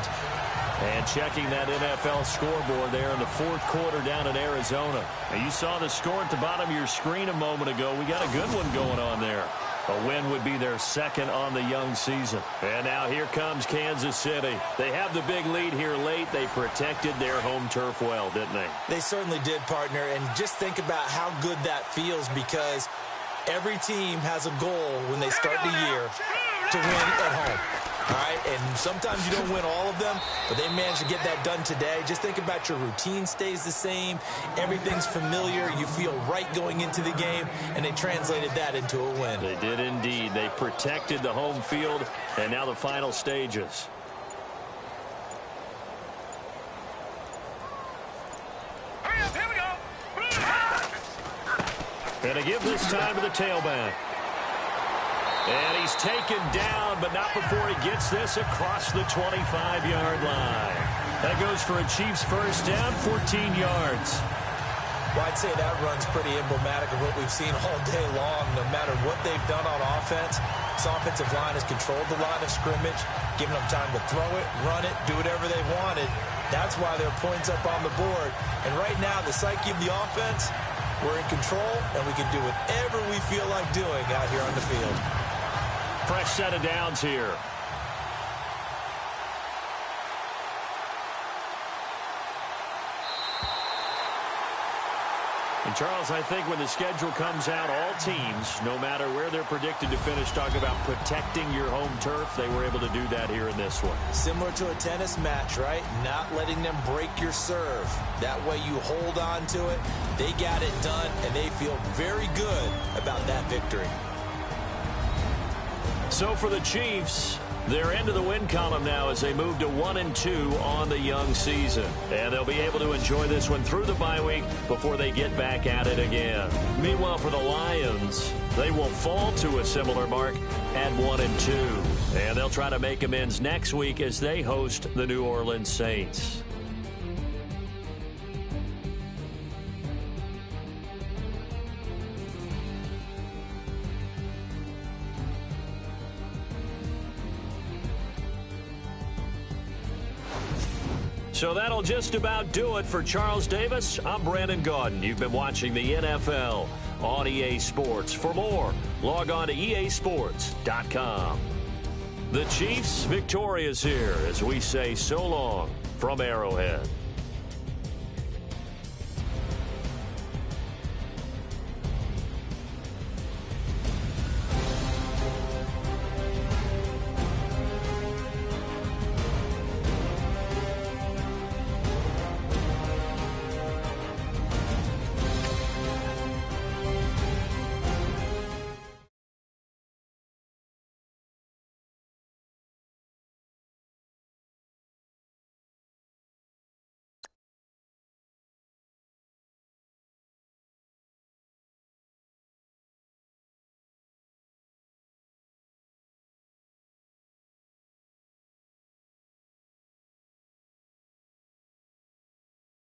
And checking that NFL scoreboard there in the 4th quarter down in Arizona. Now, you saw the score at the bottom of your screen a moment ago. We got a good one going on there. A win would be their 2nd on the young season. And now here comes Kansas City. They have the big lead here late. They protected their home turf well, didn't they? They certainly did, partner. And just think about how good that feels because every team has a goal when they start the year to win at home. All right, and sometimes you don't win all of them, but they managed to get that done today. Just think about your routine stays the same. Everything's familiar. You feel right going into the game, and they translated that into a win. They did indeed. They protected the home field, and now the final stages. Hurry up, here we go. And to give this time to the tailback. And he's taken down, but not before he gets this across the 25-yard line. That goes for a Chiefs first down, 14 yards. Well, I'd say that run's pretty emblematic of what we've seen all day long. No matter what they've done on offense, this offensive line has controlled the line of scrimmage, given them time to throw it, run it, do whatever they wanted. That's why there are points up on the board. And right now, the psyche of the offense, we're in control, and we can do whatever we feel like doing out here on the field. Fresh set of downs here. And Charles, I think when the schedule comes out, all teams, no matter where they're predicted to finish, talk about protecting your home turf. They were able to do that here in this one. Similar to a tennis match, right? Not letting them break your serve. That way you hold on to it. They got it done, and they feel very good about that victory. So for the Chiefs, they're into the win column now as they move to 1-2 on the young season. And they'll be able to enjoy this one through the bye week before they get back at it again. Meanwhile, for the Lions, they will fall to a similar mark at 1-2. And they'll try to make amends next week as they host the New Orleans Saints. So that'll just about do it for Charles Davis. I'm Brandon Gaudin. You've been watching the NFL on EA Sports. For more, log on to easports.com. The Chiefs victorious here as we say so long from Arrowhead.